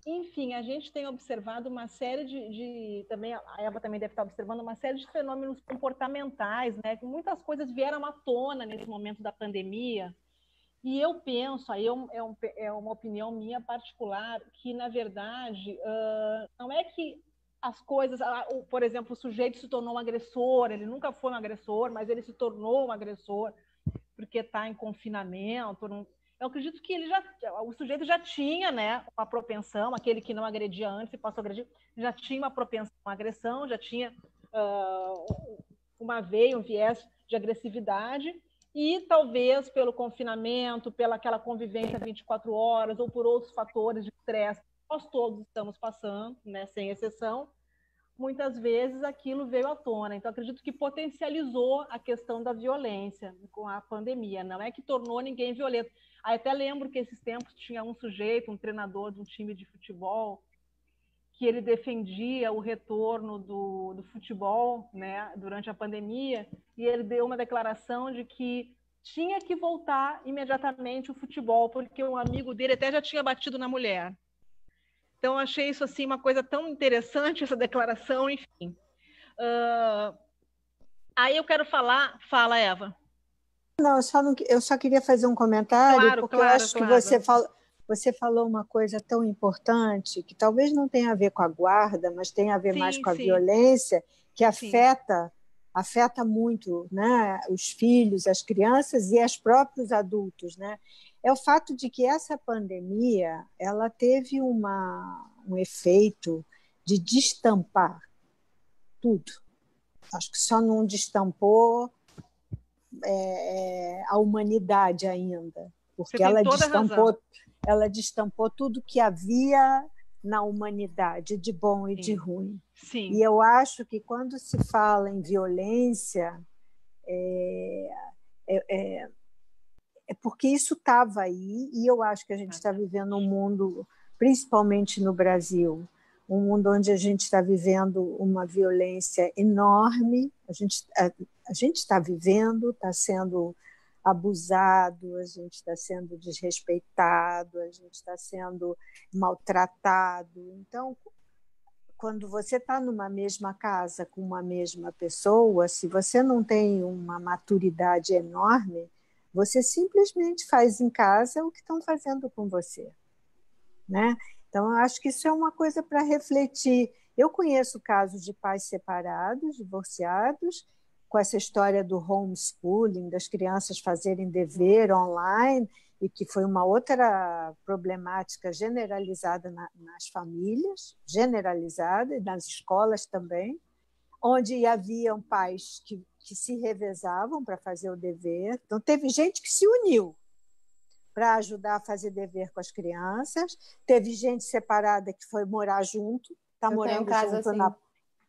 enfim, a gente tem observado uma série também a Eva também deve estar observando uma série de fenômenos comportamentais, né? Que muitas coisas vieram à tona nesse momento da pandemia. E eu penso, aí é uma opinião minha particular, que, na verdade, não é que as coisas... Por exemplo, o sujeito se tornou um agressor, ele nunca foi um agressor, mas ele se tornou um agressor porque está em confinamento. Eu acredito que o sujeito já tinha, né, uma propensão, aquele que não agredia antes e passou a agredir, já tinha uma propensão à agressão, já tinha uma veia, um viés de agressividade, e talvez pelo confinamento, pela aquela convivência 24 horas, ou por outros fatores de estresse, nós todos estamos passando, né, sem exceção, muitas vezes aquilo veio à tona. Então, acredito que potencializou a questão da violência com a pandemia. Não é que tornou ninguém violento. Aí até lembro que esses tempos tinha um sujeito, um treinador de um time de futebol, que ele defendia o retorno do futebol, né, durante a pandemia, e ele deu uma declaração de que tinha que voltar imediatamente o futebol, porque um amigo dele até já tinha batido na mulher. Então, achei isso assim uma coisa tão interessante, essa declaração, enfim. Aí eu quero falar... Fala, Eva. Não, eu só queria fazer um comentário, porque eu acho que você falou uma coisa tão importante, que talvez não tenha a ver com a guarda, mas tem a ver mais com a violência, que afeta muito, né, os filhos, as crianças e os próprios adultos, né? É o fato de que essa pandemia ela teve um efeito de destampar tudo. Acho que só não destampou a humanidade ainda, porque ela destampou tudo que havia na humanidade, de bom e de ruim. Sim. E eu acho que quando se fala em violência, é porque isso estava aí, e eu acho que a gente está vivendo um mundo, principalmente no Brasil, um mundo onde a gente está vivendo uma violência enorme, a gente está vivendo, está sendo abusado, a gente está sendo desrespeitado, a gente está sendo maltratado. Então, quando você está numa mesma casa com uma mesma pessoa, se você não tem uma maturidade enorme, você simplesmente faz em casa o que estão fazendo com você, né? Então, eu acho que isso é uma coisa para refletir. Eu conheço casos de pais separados, divorciados, com essa história do homeschooling, das crianças fazerem dever online, e que foi uma outra problemática generalizada nas famílias, generalizada, e nas escolas também, onde haviam pais que se revezavam para fazer o dever. Então, teve gente que se uniu para ajudar a fazer dever com as crianças, teve gente separada que foi morar junto, está morando junto assim.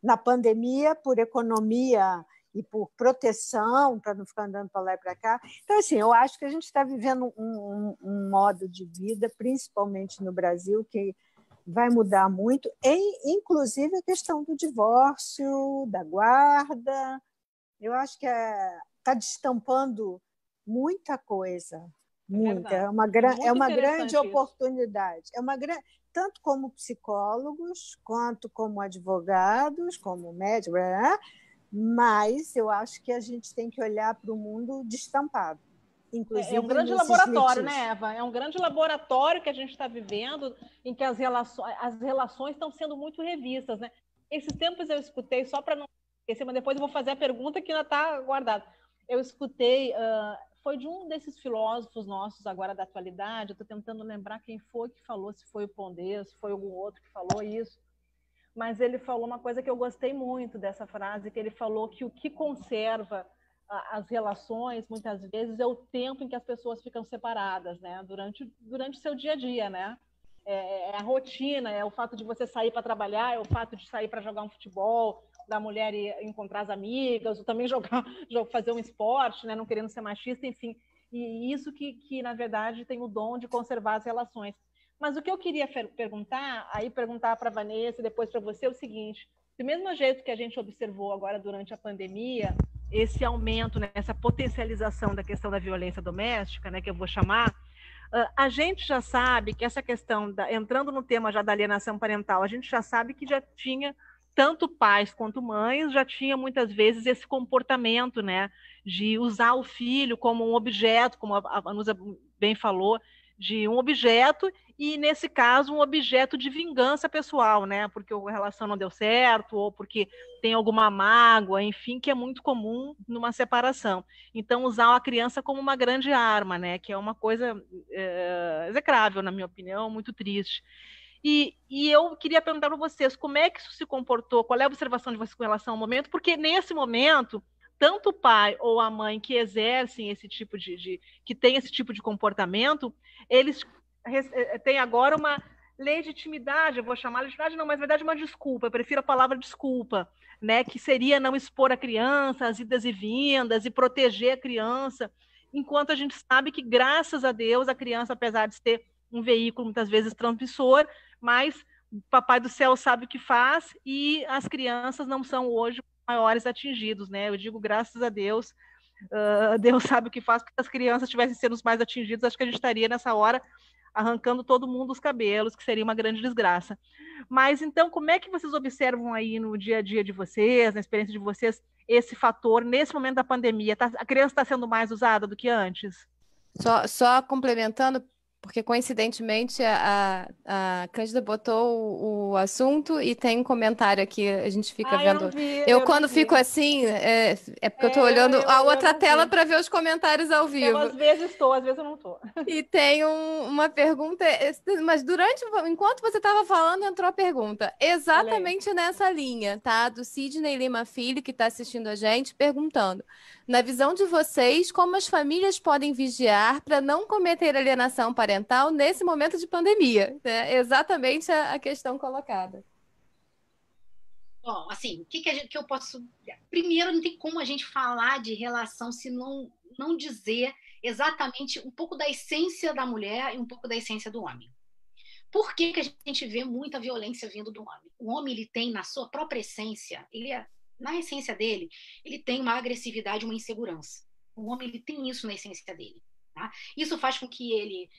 na pandemia, por economia e por proteção, para não ficar andando para lá e para cá. Então, assim, eu acho que a gente está vivendo um modo de vida, principalmente no Brasil, que vai mudar muito, inclusive a questão do divórcio, da guarda. Eu acho que está destampando muita coisa, muita. É uma grande oportunidade. Tanto como psicólogos, quanto como advogados, como médicos, mas eu acho que a gente tem que olhar para o mundo destampado. É um grande laboratório, né, Eva? É um grande laboratório que a gente está vivendo, em que as relações estão sendo muito revistas, né? Esses tempos eu escutei, só para não esquecer, mas depois eu vou fazer a pergunta que ainda está guardada. Eu escutei, foi de um desses filósofos nossos agora da atualidade, eu estou tentando lembrar quem foi que falou, se foi o Pondé, se foi algum outro que falou isso, mas ele falou uma coisa que eu gostei muito dessa frase, que ele falou que o que conserva as relações, muitas vezes, é o tempo em que as pessoas ficam separadas, né? Durante o seu dia a dia, né? É a rotina, é o fato de você sair para trabalhar, é o fato de sair para jogar um futebol, da mulher ir encontrar as amigas, ou também fazer um esporte, né? Não querendo ser machista, enfim. E isso que, na verdade, tem o dom de conservar as relações. Mas o que eu queria perguntar para a Vanessa e depois para você é o seguinte: do mesmo jeito que a gente observou agora durante a pandemia, esse aumento, né, essa potencialização da questão da violência doméstica, né, que eu vou chamar, a gente já sabe que essa questão, entrando no tema já da alienação parental, a gente já sabe que já tinha, tanto pais quanto mães, já tinha muitas vezes esse comportamento, né, de usar o filho como um objeto, como a Vanusa bem falou, de um objeto, e nesse caso um objeto de vingança pessoal, né? Porque a relação não deu certo, ou porque tem alguma mágoa, enfim, que é muito comum numa separação. Então, usar a criança como uma grande arma, né? Que é uma coisa execrável, na minha opinião, muito triste. E eu queria perguntar para vocês, como é que isso se comportou? Qual é a observação de vocês com relação ao momento? Porque nesse momento, tanto o pai ou a mãe que exercem esse tipo que tem esse tipo de comportamento, eles têm agora uma legitimidade, eu vou chamar legitimidade não, mas na verdade uma desculpa, eu prefiro a palavra desculpa, né, que seria não expor a criança, as idas e vindas, e proteger a criança, enquanto a gente sabe que, graças a Deus, a criança, apesar de ter um veículo muitas vezes transmissor, mas o Papai do Céu sabe o que faz, e as crianças não são hoje maiores atingidos, né? Eu digo graças a Deus, Deus sabe o que faz, porque se as crianças tivessem sido os mais atingidos, acho que a gente estaria nessa hora arrancando todo mundo os cabelos, que seria uma grande desgraça. Mas então, como é que vocês observam aí no dia a dia de vocês, na experiência de vocês, esse fator nesse momento da pandemia? A criança está sendo mais usada do que antes? Só complementando, porque coincidentemente a Cândida botou o assunto e tem um comentário aqui, a gente fica vendo. Eu quando fico assim, é porque eu estou olhando a outra tela para ver os comentários ao vivo. Às vezes estou, às vezes eu não estou. E tem uma pergunta, mas enquanto você estava falando, entrou a pergunta. Exatamente nessa linha, tá? Do Sidney Lima Filho, que está assistindo a gente, perguntando: na visão de vocês, como as famílias podem vigiar para não cometer alienação parental nesse momento de pandemia? É exatamente a questão colocada. Bom, assim, o que eu posso... Primeiro, não tem como a gente falar de relação se não dizer exatamente um pouco da essência da mulher e um pouco da essência do homem. Por que a gente vê muita violência vindo do homem? O homem, ele tem, na sua própria essência, na essência dele, ele tem uma agressividade, uma insegurança. O homem, ele tem isso na essência dele. Tá? Isso faz com que ele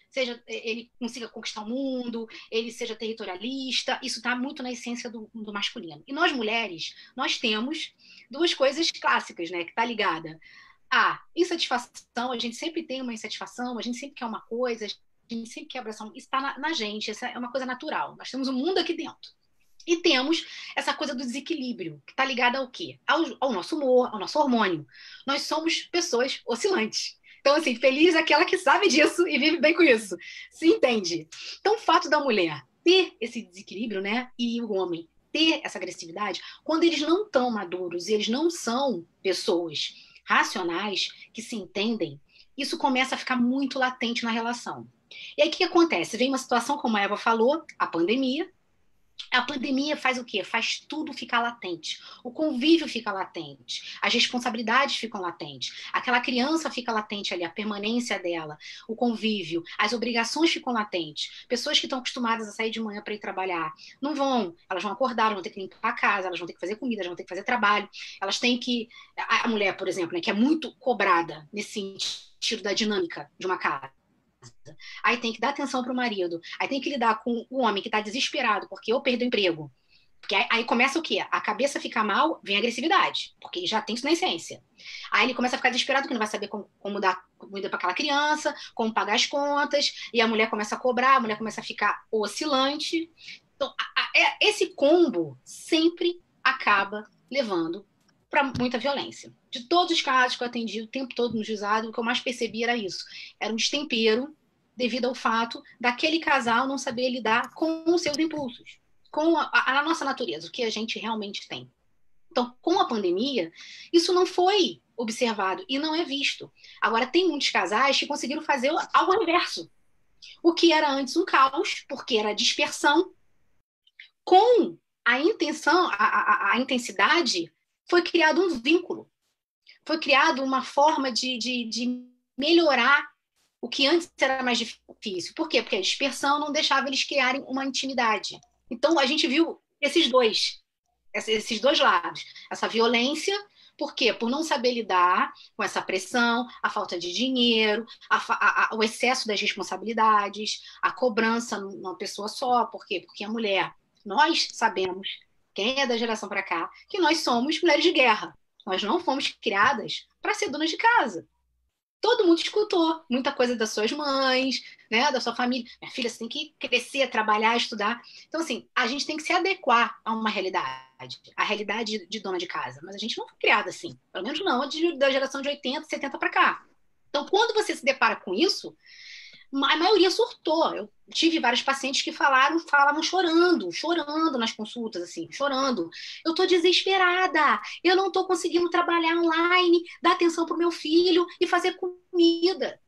consiga conquistar o mundo, ele seja territorialista. Isso está muito na essência do masculino. E nós, mulheres, nós temos duas coisas clássicas, né, que está ligada a insatisfação. A gente sempre tem uma insatisfação, a gente sempre quer uma coisa, a gente sempre quebra essa... Isso está na gente, essa é uma coisa natural. Nós temos um mundo aqui dentro. E temos essa coisa do desequilíbrio, que está ligada ao quê? Ao nosso humor, ao nosso hormônio. Nós somos pessoas oscilantes. Então, assim, feliz é aquela que sabe disso e vive bem com isso. Se entende? Então, o fato da mulher ter esse desequilíbrio, né? E o homem ter essa agressividade, quando eles não estão maduros e eles não são pessoas racionais que se entendem, isso começa a ficar muito latente na relação. E aí, o que acontece? Vem uma situação, como a Eva falou, a pandemia. A pandemia faz o quê? Faz tudo ficar latente. O convívio fica latente. As responsabilidades ficam latentes. Aquela criança fica latente ali, a permanência dela, o convívio, as obrigações ficam latentes. Pessoas que estão acostumadas a sair de manhã para ir trabalhar, não vão. Elas vão acordar, elas vão ter que limpar a casa, elas vão ter que fazer comida, elas vão ter que fazer trabalho. Elas têm que... A mulher, por exemplo, né, que é muito cobrada nesse sentido da dinâmica de uma casa. Aí tem que dar atenção para o marido, aí tem que lidar com o homem que está desesperado porque eu perdi o emprego, porque aí começa o quê? A cabeça fica mal, vem a agressividade, porque ele já tem isso na essência. Aí ele começa a ficar desesperado, que não vai saber como dar comida para aquela criança, como pagar as contas, e a mulher começa a cobrar, a mulher começa a ficar oscilante. Então, esse combo sempre acaba levando para muita violência. De todos os casos que eu atendi o tempo todo no juizado, o que eu mais percebi era isso. Era um destempero devido ao fato daquele casal não saber lidar com os seus impulsos, com a nossa natureza, o que a gente realmente tem. Então, com a pandemia, isso não foi observado e não é visto. Agora, tem muitos casais que conseguiram fazer algo inverso. O que era antes um caos, porque era dispersão, com a intenção, a intensidade, foi criado um vínculo. Foi criado uma forma de melhorar o que antes era mais difícil. Por quê? Porque a dispersão não deixava eles criarem uma intimidade. Então, a gente viu esses dois lados. Essa violência, por quê? Por não saber lidar com essa pressão, a falta de dinheiro, o excesso das responsabilidades, a cobrança numa pessoa só. Por quê? Porque a mulher, nós sabemos, quem é da geração para cá, que nós somos mulheres de guerra. Nós não fomos criadas para ser donas de casa. Todo mundo escutou muita coisa das suas mães, né, da sua família. Minha filha, você tem que crescer, trabalhar, estudar. Então, assim, a gente tem que se adequar a uma realidade, a realidade de dona de casa. Mas a gente não foi criada assim. Pelo menos não da geração de 80, 70 para cá. Então, quando você se depara com isso, a maioria surtou. Eu tive vários pacientes que falavam chorando nas consultas, assim, chorando. Eu tô desesperada, eu não tô conseguindo trabalhar online, dar atenção pro meu filho e fazer comida.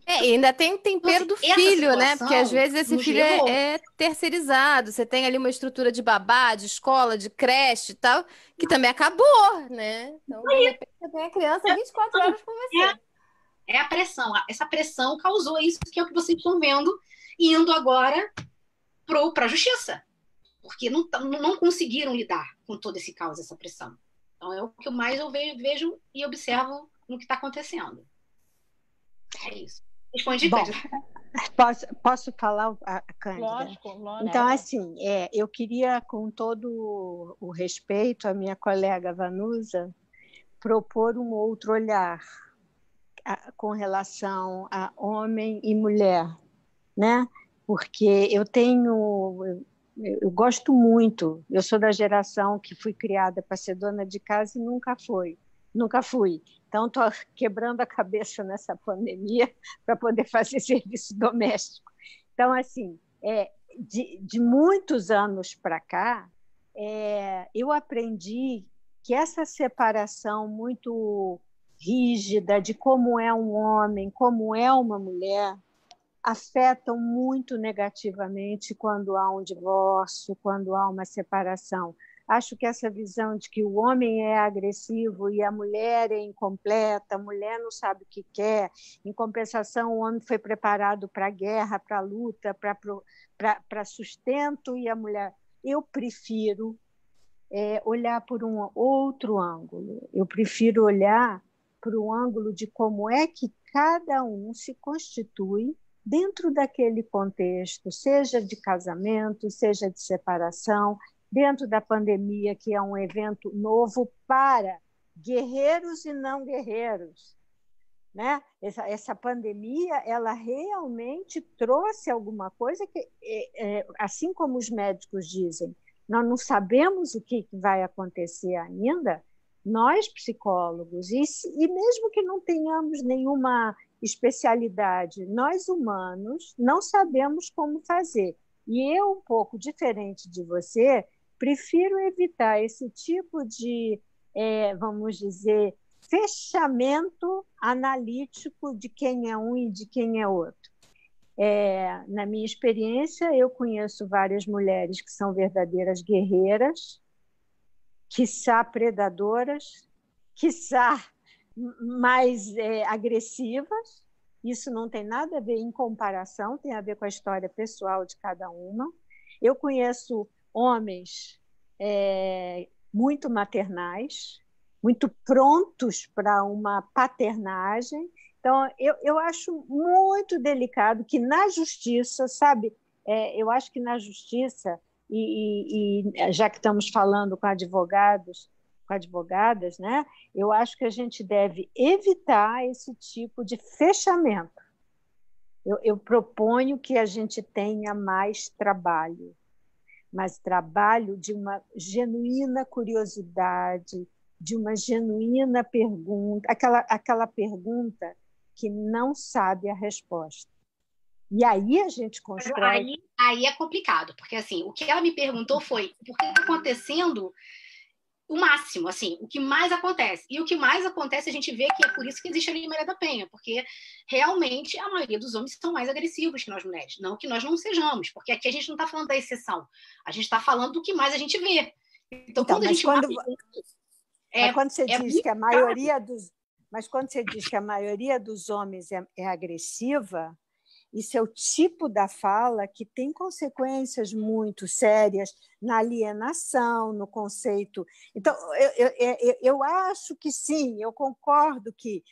E ainda tem o tempero do filho, né? Porque às vezes esse filho é terceirizado. Você tem ali uma estrutura de babá, de escola, de creche e tal, que também acabou, né? Então, de repente, você tem a criança 24 horas com você. É a pressão. Essa pressão causou isso, que é o que vocês estão vendo, indo agora para a justiça. Porque não conseguiram lidar com todo esse caos, essa pressão. Então, é o que mais eu vejo e observo no que está acontecendo. É isso. Respondi, Cândida? Posso falar, Cândida? Lógico. Então, assim, eu queria, com todo o respeito à minha colega Vanusa, propor um outro olhar com relação a homem e mulher, né? Porque eu gosto muito, eu sou da geração que fui criada para ser dona de casa e nunca fui. Então, estou quebrando a cabeça nessa pandemia para poder fazer serviço doméstico. Então, assim, de muitos anos para cá, eu aprendi que essa separação muito rígida de como é um homem, como é uma mulher, afetam muito negativamente quando há um divórcio, quando há uma separação. Acho que essa visão de que o homem é agressivo e a mulher é incompleta, a mulher não sabe o que quer, em compensação o homem foi preparado para a guerra, para a luta, para sustento, e a mulher... Eu prefiro olhar por um outro ângulo, eu prefiro olhar para o ângulo de como é que cada um se constitui dentro daquele contexto, seja de casamento, seja de separação, dentro da pandemia, que é um evento novo para guerreiros e não guerreiros. né? Essa pandemia, ela realmente trouxe alguma coisa que, assim como os médicos dizem, nós não sabemos o que vai acontecer ainda, nós psicólogos, e mesmo que não tenhamos nenhuma especialidade, nós humanos não sabemos como fazer. E eu, um pouco diferente de você, prefiro evitar esse tipo de, vamos dizer, fechamento analítico de quem é um e de quem é outro. Na minha experiência, eu conheço várias mulheres que são verdadeiras guerreiras, quiçá predadoras, quiçá mais agressivas. Isso não tem nada a ver em comparação, tem a ver com a história pessoal de cada uma. Eu conheço homens muito maternais, muito prontos para uma paternagem. Então, eu acho muito delicado que na justiça, sabe? Eu acho que na justiça, e já que estamos falando com advogadas, né? Eu acho que a gente deve evitar esse tipo de fechamento. Eu proponho que a gente tenha mais trabalho, mas trabalho de uma genuína curiosidade, de uma genuína pergunta, aquela pergunta que não sabe a resposta. E aí a gente constrói... Aí é complicado, porque assim, o que ela me perguntou foi por que está acontecendo o máximo, assim, o que mais acontece. E o que mais acontece, a gente vê que é por isso que existe a Lei Maria da Penha, porque realmente a maioria dos homens são mais agressivos que nós mulheres. Não que nós não sejamos, porque aqui a gente não está falando da exceção, a gente está falando do que mais a gente vê. Então quando a gente... Mas quando você diz que a maioria dos... Mas quando você diz que a maioria dos homens é agressiva, isso é o tipo da fala que tem consequências muito sérias na alienação, no conceito. Então, eu acho que sim, eu concordo que,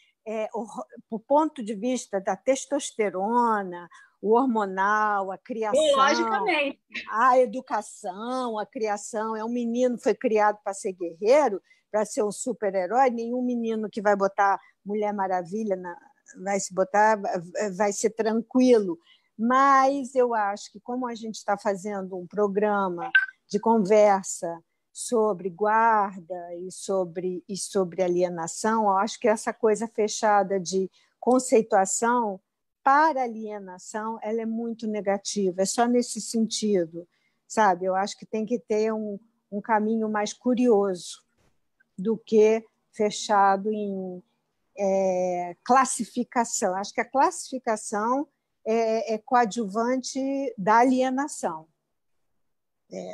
do ponto de vista da testosterona, o hormonal, a criação, logicamente, a educação, a criação, um menino foi criado para ser guerreiro, para ser um super-herói, nenhum menino que vai botar Mulher Maravilha vai ser tranquilo. Mas eu acho que, como a gente está fazendo um programa de conversa sobre guarda e sobre alienação, eu acho que essa coisa fechada de conceituação para alienação ela é muito negativa, é só nesse sentido, sabe? Eu acho que tem que ter um caminho mais curioso do que fechado em classificação. Acho que a classificação é coadjuvante da alienação,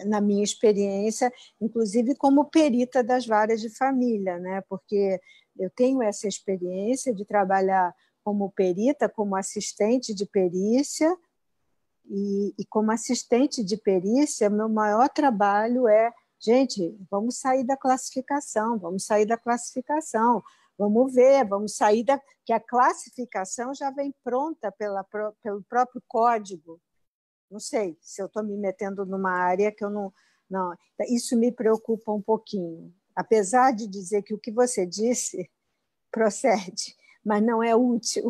na minha experiência, inclusive como perita das varas de família, né? Porque eu tenho essa experiência de trabalhar como perita, como assistente de perícia, e como assistente de perícia, meu maior trabalho gente, vamos sair da classificação, vamos ver, vamos sair que a classificação já vem pronta pelo próprio código. Não sei se eu estou me metendo numa área que eu não... Isso me preocupa um pouquinho. Apesar de dizer que o que você disse procede, mas não é útil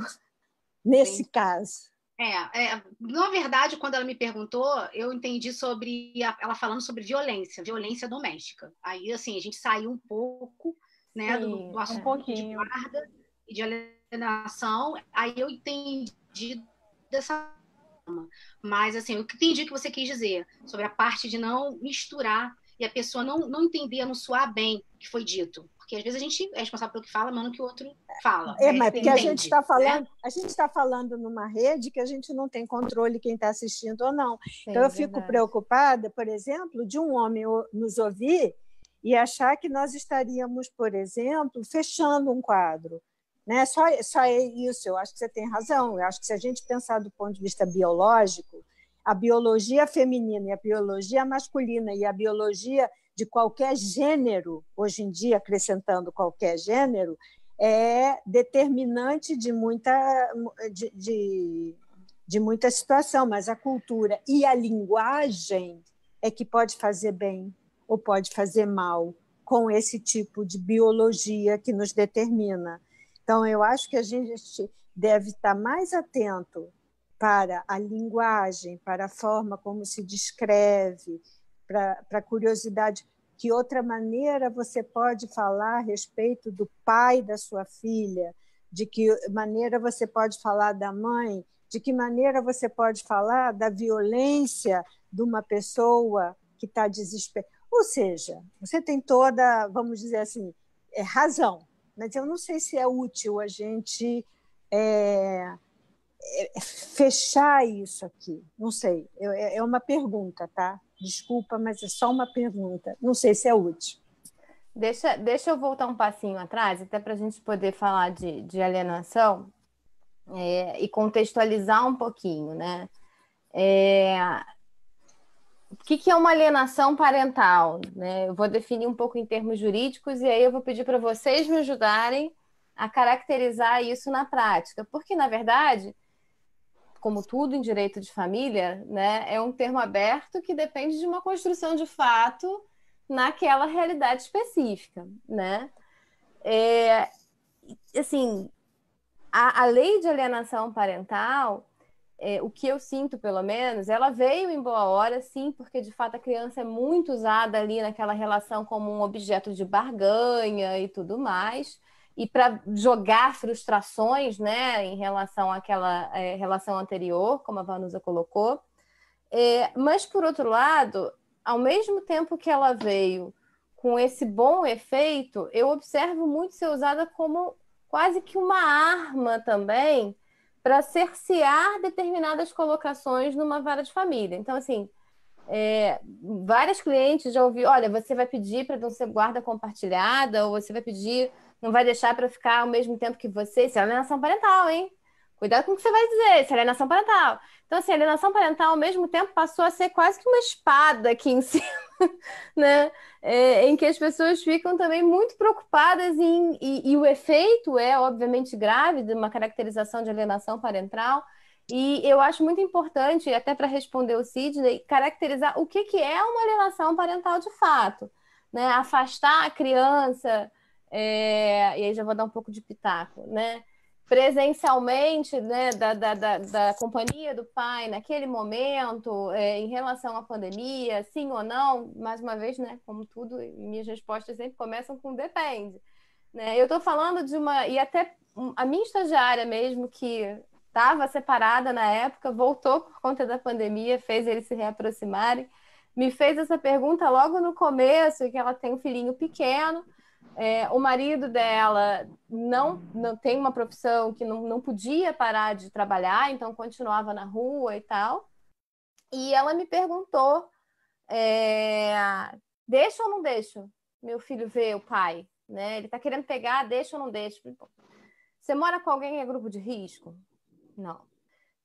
nesse caso. Na verdade, quando ela me perguntou, eu entendi ela falando sobre violência doméstica. Aí, assim, a gente saiu um pouco, né, do assunto de guarda e de alienação. Aí eu entendi dessa forma. Mas, assim, eu entendi o que você quis dizer sobre a parte de não misturar e a pessoa não entender, não soar bem o que foi dito. Porque às vezes a gente é responsável pelo que fala, mas não que o outro fala. Mas porque a gente está falando, né? A gente está falando numa rede que a gente não tem controle quem está assistindo ou não. Sim, então eu fico preocupada, por exemplo, de um homem nos ouvir e achar que nós estaríamos, por exemplo, fechando um quadro. Né? Só é isso, eu acho que você tem razão. Eu acho que se a gente pensar do ponto de vista biológico, a biologia feminina e a biologia masculina e a biologia de qualquer gênero, hoje em dia, acrescentando qualquer gênero, é determinante de muita situação, mas a cultura e a linguagem é que pode fazer bem ou pode fazer mal com esse tipo de biologia que nos determina. Então, eu acho que a gente deve estar mais atento para a linguagem, para a forma como se descreve, para a curiosidade. Que outra maneira você pode falar a respeito do pai da sua filha? De que maneira você pode falar da mãe? De que maneira você pode falar da violência de uma pessoa que está desesperada? Ou seja, você tem toda, vamos dizer assim, razão, mas eu não sei se é útil a gente fechar isso aqui. Não sei, é uma pergunta, tá? Desculpa, mas é só uma pergunta. Não sei se é útil. Deixa eu voltar um passinho atrás, até para a gente poder falar de alienação e contextualizar um pouquinho, né? O que é uma alienação parental, né? Eu vou definir um pouco em termos jurídicos e aí eu vou pedir para vocês me ajudarem a caracterizar isso na prática, porque, na verdade, como tudo em direito de família, né, é um termo aberto que depende de uma construção de fato naquela realidade específica, né? Assim, a lei de alienação parental, o que eu sinto, pelo menos, ela veio em boa hora, sim, porque, de fato, a criança é muito usada ali naquela relação como um objeto de barganha e tudo mais, e para jogar frustrações, né, em relação àquela relação anterior, como a Vanusa colocou. Mas, por outro lado, ao mesmo tempo que ela veio com esse bom efeito, eu observo muito ser usada como quase que uma arma também para cercear determinadas colocações numa vara de família. Então, assim, várias clientes já ouviram, olha, você vai pedir para não ser guarda compartilhada, ou você vai pedir, não vai deixar para ficar ao mesmo tempo que você. Isso é alienação parental, hein? Cuidado com o que você vai dizer, isso é alienação parental. Então, assim, a alienação parental, ao mesmo tempo, passou a ser quase que uma espada aqui em cima, né? Em que as pessoas ficam também muito preocupadas e o efeito é, obviamente, grave de uma caracterização de alienação parental. E eu acho muito importante, até para responder o Sidney, caracterizar o que é uma alienação parental de fato, né? Afastar a criança, e aí já vou dar um pouco de pitaco, né? Presencialmente, né, da companhia do pai naquele momento, em relação à pandemia, sim ou não, mais uma vez, né, como tudo, minhas respostas sempre começam com depende. Né? Eu estou falando de uma... E até a minha estagiária mesmo, que estava separada na época, voltou por conta da pandemia, fez eles se reaproximarem, me fez essa pergunta logo no começo, que ela tem um filhinho pequeno, o marido dela não tem uma profissão que não podia parar de trabalhar, então continuava na rua e tal. E ela me perguntou, deixa ou não deixa meu filho ver o pai? Né? Ele está querendo pegar, deixa ou não deixa? Você mora com alguém em grupo de risco? Não.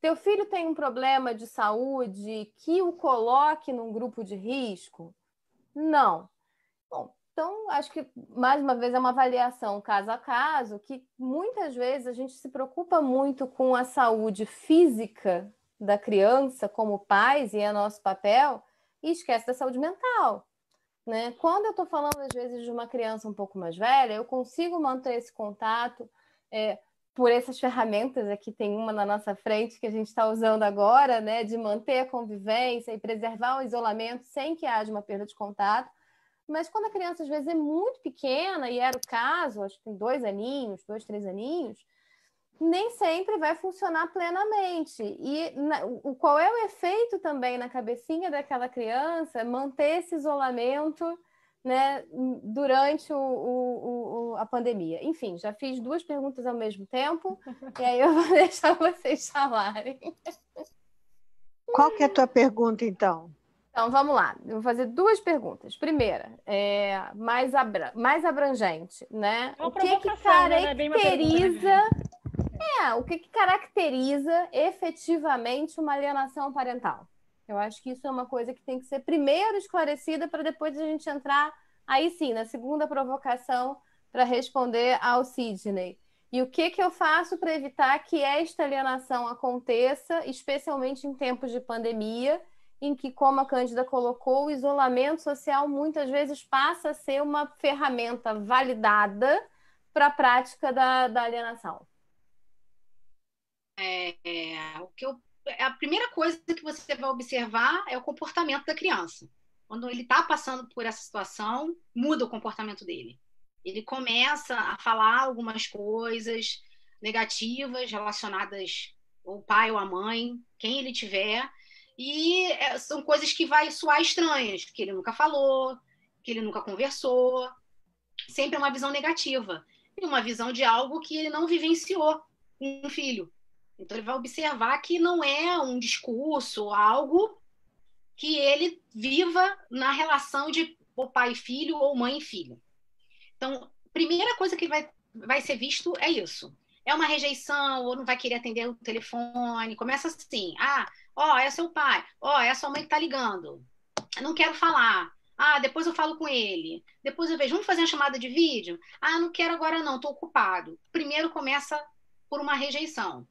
Teu filho tem um problema de saúde que o coloque num grupo de risco? Não. Bom, então, acho que, mais uma vez, é uma avaliação caso a caso, que muitas vezes a gente se preocupa muito com a saúde física da criança como pais, e é nosso papel, e esquece da saúde mental. Né? Quando eu estou falando, às vezes, de uma criança um pouco mais velha, eu consigo manter esse contato por essas ferramentas, aqui tem uma na nossa frente que a gente está usando agora, né, de manter a convivência e preservar o isolamento sem que haja uma perda de contato. Mas quando a criança, às vezes, é muito pequena, e era o caso, acho que tem 2 aninhos, 2, 3 aninhos, nem sempre vai funcionar plenamente. E qual é o efeito também na cabecinha daquela criança manter esse isolamento, né, durante a pandemia? Enfim, já fiz 2 perguntas ao mesmo tempo, e aí eu vou deixar vocês falarem. Qual que é a tua pergunta, então? Então, vamos lá. Eu vou fazer 2 perguntas. Primeira, mais abrangente, né? É uma o que caracteriza... Né? O que caracteriza efetivamente uma alienação parental? Eu acho que isso é uma coisa que tem que ser primeiro esclarecida para depois a gente entrar, aí sim, na segunda provocação para responder ao Sidney. E o que eu faço para evitar que esta alienação aconteça, especialmente em tempos de pandemia, em que, como a Cândida colocou, o isolamento social muitas vezes passa a ser uma ferramenta validada para a prática da alienação? A primeira coisa que você vai observar é o comportamento da criança. Quando ele está passando por essa situação, muda o comportamento dele. Ele começa a falar algumas coisas negativas relacionadas ao pai ou à mãe, quem ele tiver, e são coisas que vai soar estranhas, que ele nunca falou, que ele nunca conversou. Sempre é uma visão negativa. E uma visão de algo que ele não vivenciou com um filho. Então, ele vai observar que não é um discurso, algo que ele viva na relação de pai e filho ou mãe e filho. Então, a primeira coisa que vai ser visto é isso. É uma rejeição, ou não vai querer atender o telefone. Começa assim, é seu pai, é a sua mãe que está ligando. Eu não quero falar. Depois eu falo com ele. Depois eu vejo, vamos fazer uma chamada de vídeo? Não quero agora não, estou ocupado. Primeiro começa por uma rejeição.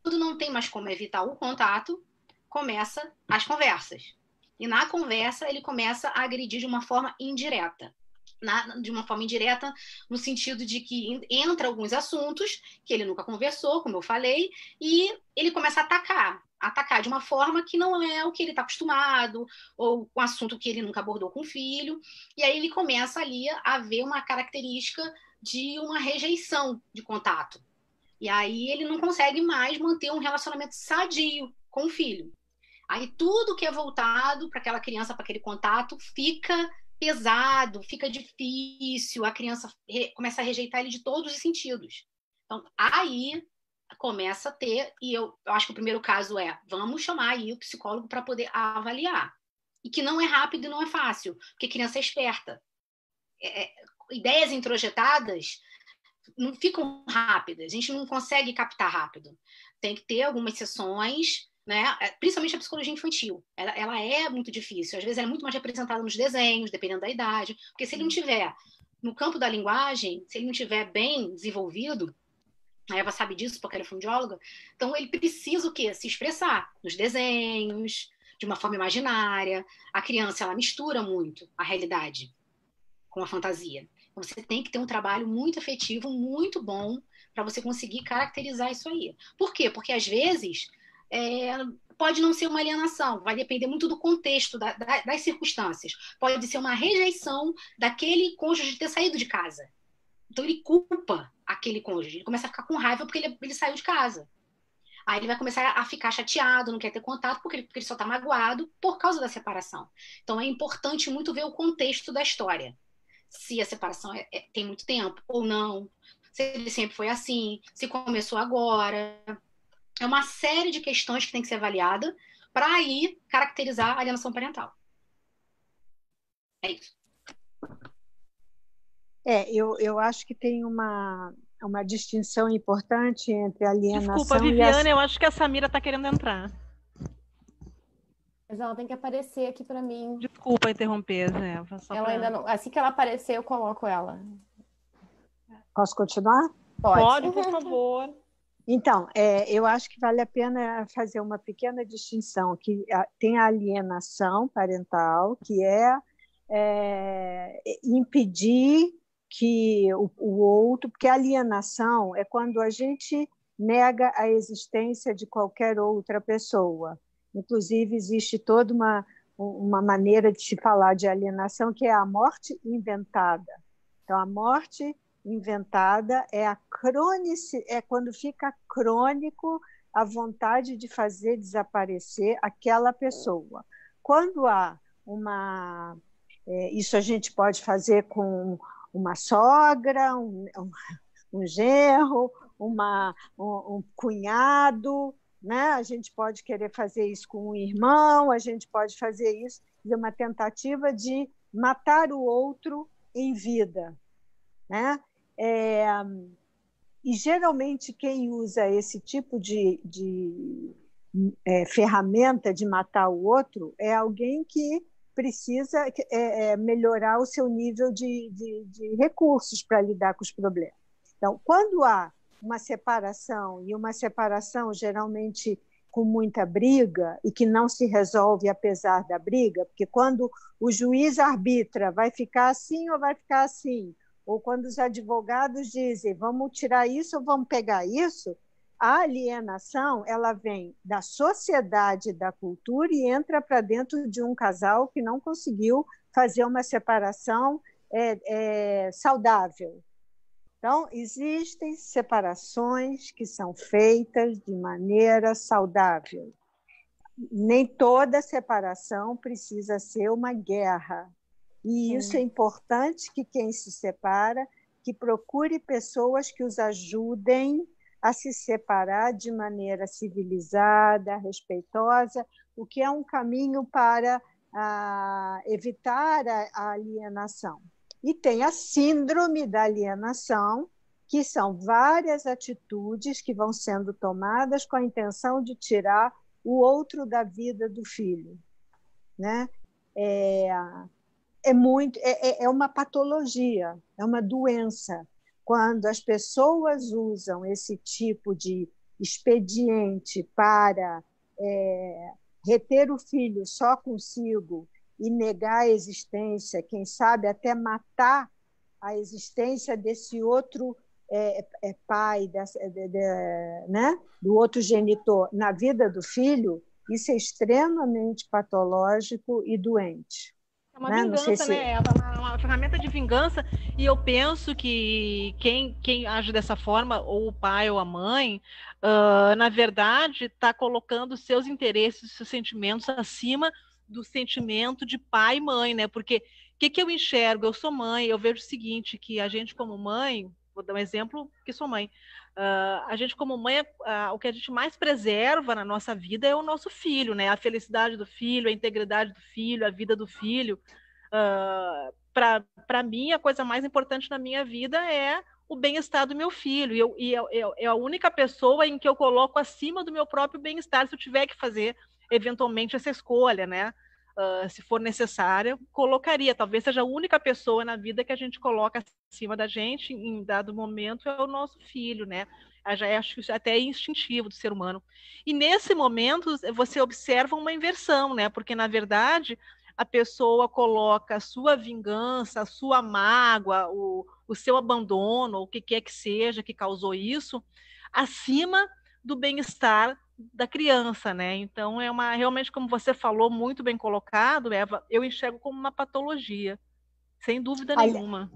Quando não tem mais como evitar o contato, começa as conversas. E na conversa, ele começa a agredir de uma forma indireta. De uma forma indireta, no sentido de que entra alguns assuntos que ele nunca conversou, como eu falei, e ele começa a atacar de uma forma que não é o que ele está acostumado, ou um assunto que ele nunca abordou com o filho, e aí ele começa ali a ver uma característica de uma rejeição de contato. E aí ele não consegue mais manter um relacionamento sadio com o filho. Aí tudo que é voltado para aquela criança, para aquele contato, fica pesado, fica difícil, a criança começa a rejeitar ele de todos os sentidos. Então, aí começa a ter, e eu acho que o primeiro caso vamos chamar aí o psicólogo para poder avaliar. E que não é rápido e não é fácil, porque criança é esperta. Ideias introjetadas não ficam rápidas, a gente não consegue captar rápido. Tem que ter algumas sessões, né? Principalmente a psicologia infantil. Ela é muito difícil, às vezes ela é muito mais representada nos desenhos, dependendo da idade, porque se ele não tiver no campo da linguagem, se ele não tiver bem desenvolvido, a Eva sabe disso porque ela é fonoaudióloga, então ele precisa o quê? Se expressar nos desenhos, de uma forma imaginária. A criança, ela mistura muito a realidade com a fantasia. Então, você tem que ter um trabalho muito efetivo, muito bom, para você conseguir caracterizar isso aí. Por quê? Porque, às vezes, pode não ser uma alienação, vai depender muito do contexto, das circunstâncias. Pode ser uma rejeição daquele cônjuge de ter saído de casa. Então, ele culpa aquele cônjuge, ele começa a ficar com raiva porque ele saiu de casa. Aí ele vai começar a ficar chateado, não quer ter contato, porque ele só está magoado por causa da separação. Então, é importante muito ver o contexto da história. Se a separação tem muito tempo ou não, se ele sempre foi assim, se começou agora. É uma série de questões que tem que ser avaliada para aí caracterizar a alienação parental. É isso. Eu acho que tem uma distinção importante entre alienação. Desculpa, Viviane, eu acho que a Samira está querendo entrar. Mas ela tem que aparecer aqui para mim. Desculpa interromper, Eva. Ainda não. Assim que ela aparecer, eu coloco ela. Posso continuar? Pode, por favor. Então, eu acho que vale a pena fazer uma pequena distinção, que tem a alienação parental, que é impedir que o outro... Porque a alienação é quando a gente nega a existência de qualquer outra pessoa. Inclusive, existe toda uma maneira de se falar de alienação, que é a morte inventada. Então, a morte inventada é quando fica crônico a vontade de fazer desaparecer aquela pessoa. Quando há isso a gente pode fazer com uma sogra, um genro, um cunhado, né? A gente pode querer fazer isso com um irmão, a gente pode fazer isso, uma tentativa de matar o outro em vida, né? E geralmente quem usa esse tipo de ferramenta de matar o outro é alguém que precisa melhorar o seu nível de recursos para lidar com os problemas. Então, quando há uma separação, e uma separação geralmente com muita briga e que não se resolve apesar da briga, porque quando o juiz arbitra, vai ficar assim ou vai ficar assim, ou quando os advogados dizem, vamos tirar isso ou vamos pegar isso, a alienação ela vem da sociedade, da cultura e entra para dentro de um casal que não conseguiu fazer uma separação saudável. Então, existem separações que são feitas de maneira saudável. Nem toda separação precisa ser uma guerra. E isso é importante que quem se separa, que procure pessoas que os ajudem a se separar de maneira civilizada, respeitosa, o que é um caminho para evitar a alienação. E tem a síndrome da alienação, que são várias atitudes que vão sendo tomadas com a intenção de tirar o outro da vida do filho, né? É uma patologia, é uma doença. Quando as pessoas usam esse tipo de expediente para reter o filho só consigo e negar a existência, quem sabe até matar a existência desse outro pai, né? Do outro genitor na vida do filho, isso é extremamente patológico e doente. É uma vingança, né? É uma ferramenta de vingança, e eu penso que quem age dessa forma, ou o pai ou a mãe, na verdade, está colocando seus interesses, seus sentimentos acima do sentimento de pai e mãe, né? Porque o que eu enxergo? Eu sou mãe, eu vejo o seguinte, que a gente como mãe, vou dar um exemplo, que sou mãe, a gente como mãe, o que a gente mais preserva na nossa vida é o nosso filho, né? A felicidade do filho, a integridade do filho, a vida do filho. Para mim, a coisa mais importante na minha vida é o bem-estar do meu filho, é a única pessoa em que eu coloco acima do meu próprio bem-estar, se eu tiver que fazer eventualmente essa escolha, né? Se for necessária, colocaria. Talvez seja a única pessoa na vida que a gente coloca acima da gente em dado momento é o nosso filho, né? Acho que isso até é instintivo do ser humano. E nesse momento você observa uma inversão, né? Porque na verdade a pessoa coloca a sua vingança, a sua mágoa, o seu abandono, o que quer que seja que causou isso, acima do bem-estar da criança, né? Então realmente, como você falou, muito bem colocado, Eva, eu enxergo como uma patologia, sem dúvida nenhuma.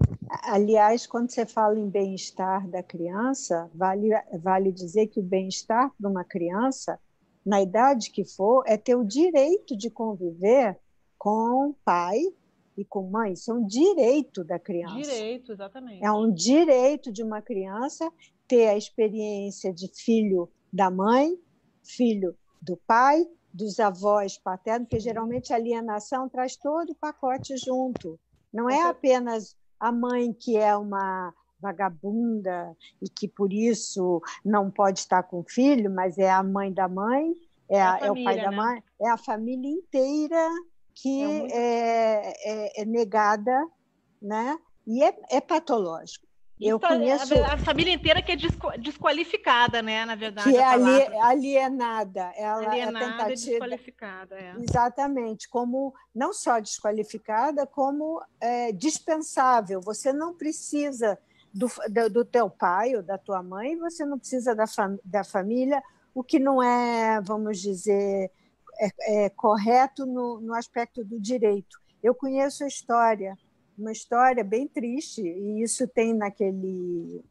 Aliás, quando você fala em bem-estar da criança, vale dizer que o bem-estar de uma criança, na idade que for, é ter o direito de conviver com pai e com mãe. Isso é um direito da criança. Direito, exatamente. É um direito de uma criança ter a experiência de filho da mãe, filho do pai, dos avós paternos, porque geralmente a alienação traz todo o pacote junto. Não é apenas a mãe que é uma vagabunda e que por isso não pode estar com o filho, mas é a mãe da mãe, é o pai da mãe, é a família inteira que é negada, né? E é patológico. Eu conheço a família inteira que é desqualificada, né? Na verdade, que é alienada, alienada e desqualificada, exatamente, como não só desqualificada, como dispensável. Você não precisa do teu pai ou da tua mãe, você não precisa da família, o que não é, vamos dizer, correto no aspecto do direito. Eu conheço a história, uma história bem triste, e isso tem naquele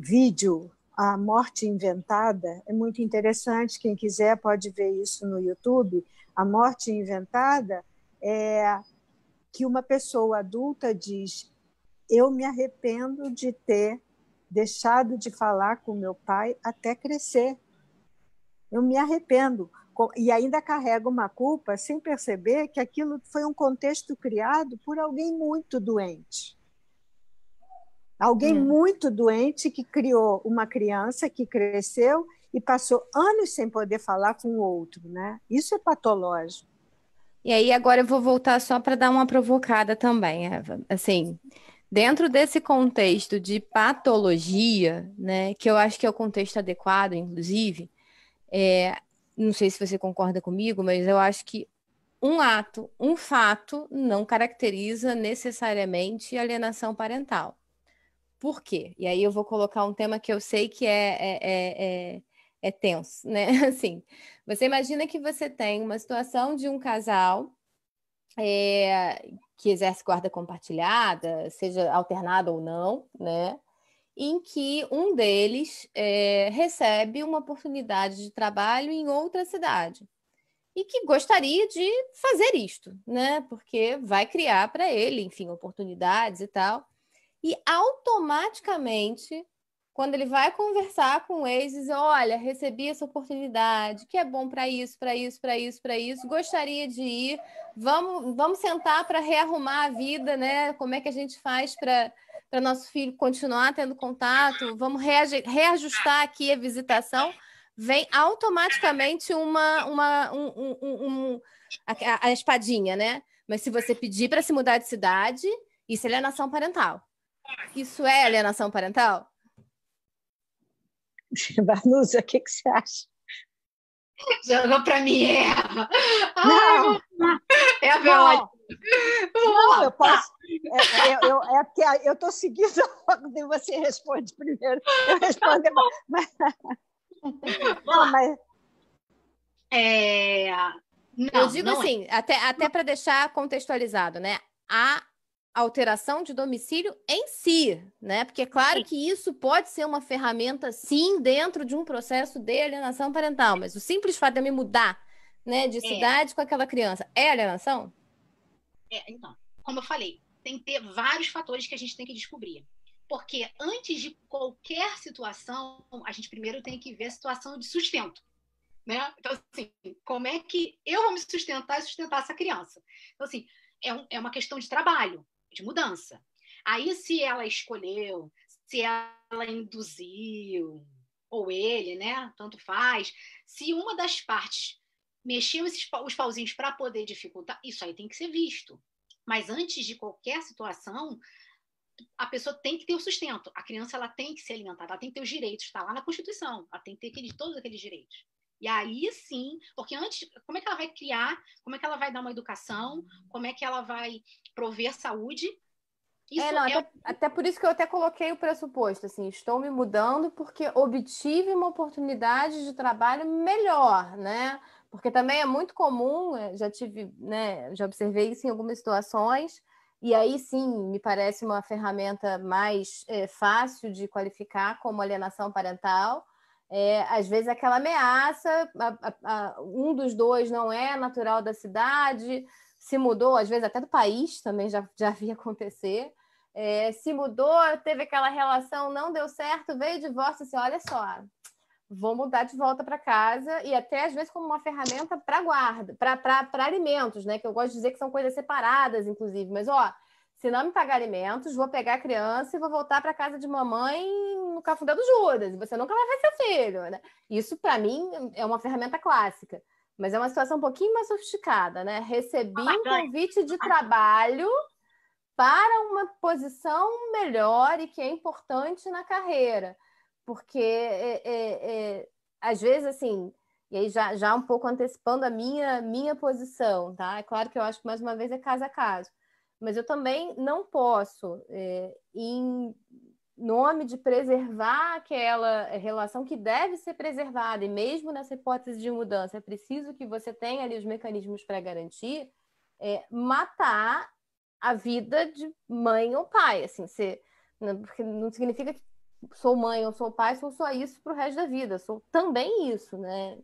vídeo, A Morte Inventada, é muito interessante, quem quiser pode ver isso no YouTube. A Morte Inventada é que uma pessoa adulta diz: eu me arrependo de ter deixado de falar com meu pai até crescer. Eu me arrependo. E ainda carrega uma culpa sem perceber que aquilo foi um contexto criado por alguém muito doente. Alguém muito doente que criou uma criança que cresceu e passou anos sem poder falar com o outro, né? Isso é patológico. E aí agora eu vou voltar só para dar uma provocada também, Eva. Assim, dentro desse contexto de patologia, né, que eu acho que é o contexto adequado, inclusive, Não sei se você concorda comigo, mas eu acho que um fato não caracteriza necessariamente alienação parental. Por quê? E aí eu vou colocar um tema que eu sei que é tenso, né? Assim, você imagina que você tem uma situação de um casal que exerce guarda compartilhada, seja alternada ou não, né? Em que um deles recebe uma oportunidade de trabalho em outra cidade e que gostaria de fazer isto, né? Porque vai criar para ele, enfim, oportunidades e tal. E automaticamente, quando ele vai conversar com o ex, diz: olha, recebi essa oportunidade, que é bom para isso, para isso, para isso, para isso, gostaria de ir, vamos sentar para rearrumar a vida, né? Como é que a gente faz para nosso filho continuar tendo contato, vamos reajustar aqui a visitação. Vem automaticamente a espadinha, né? Mas se você pedir para se mudar de cidade, isso é alienação parental. Isso é alienação parental? Vanusa, o que você acha? Jogou para mim, Eva. Não. Eva, não, eu posso. É porque eu estou seguindo a ordem e você responde primeiro. Eu respondo depois. Eu digo assim, até para deixar contextualizado, né? A alteração de domicílio em si, né? Porque é claro que isso pode ser uma ferramenta, sim, dentro de um processo de alienação parental, mas o simples fato de eu me mudar, né, de cidade com aquela criança, é alienação? Então, como eu falei, tem que ter vários fatores que a gente tem que descobrir. Porque antes de qualquer situação, a gente primeiro tem que ver a situação de sustento. Né? Então, assim, como é que eu vou me sustentar e sustentar essa criança? Então, assim, é uma questão de trabalho, de mudança. Aí, se ela escolheu, se ela induziu, ou ele, né? Tanto faz. Se uma das partes mexeu os pauzinhos para poder dificultar, isso aí tem que ser visto. Mas antes de qualquer situação, a pessoa tem que ter o sustento. A criança ela tem que ser alimentada, ela tem que ter os direitos, está lá na Constituição, ela tem que ter todos aqueles direitos. E aí sim, porque antes, como é que ela vai criar, como é que ela vai dar uma educação, como é que ela vai prover saúde? Isso até por isso que eu até coloquei o pressuposto, assim, estou me mudando porque obtive uma oportunidade de trabalho melhor, né? Porque também é muito comum, já observei isso em algumas situações, e aí sim, me parece uma ferramenta mais fácil de qualificar como alienação parental. Às vezes aquela ameaça, um dos dois não é natural da cidade, se mudou, às vezes até do país também já vi acontecer, se mudou, teve aquela relação, não deu certo, veio o divórcio, assim, olha só, vou mudar de volta para casa, e até às vezes como uma ferramenta para guarda, para alimentos, né? Que eu gosto de dizer que são coisas separadas, inclusive, mas se não me pagar alimentos, vou pegar a criança e vou voltar para casa de mamãe no Cafundé do Judas, e você nunca vai ver seu filho, né? Isso, para mim, é uma ferramenta clássica, mas é uma situação um pouquinho mais sofisticada, né? Recebi um convite de trabalho para uma posição melhor e que é importante na carreira, porque às vezes, assim, e aí já um pouco antecipando a minha posição, tá? É claro que eu acho que, mais uma vez, é caso a caso, mas eu também não posso, em nome de preservar aquela relação que deve ser preservada, e mesmo nessa hipótese de mudança, é preciso que você tenha ali os mecanismos para garantir, matar a vida de mãe ou pai, assim, porque não significa que sou mãe ou sou pai, sou só isso pro resto da vida, sou também isso, né?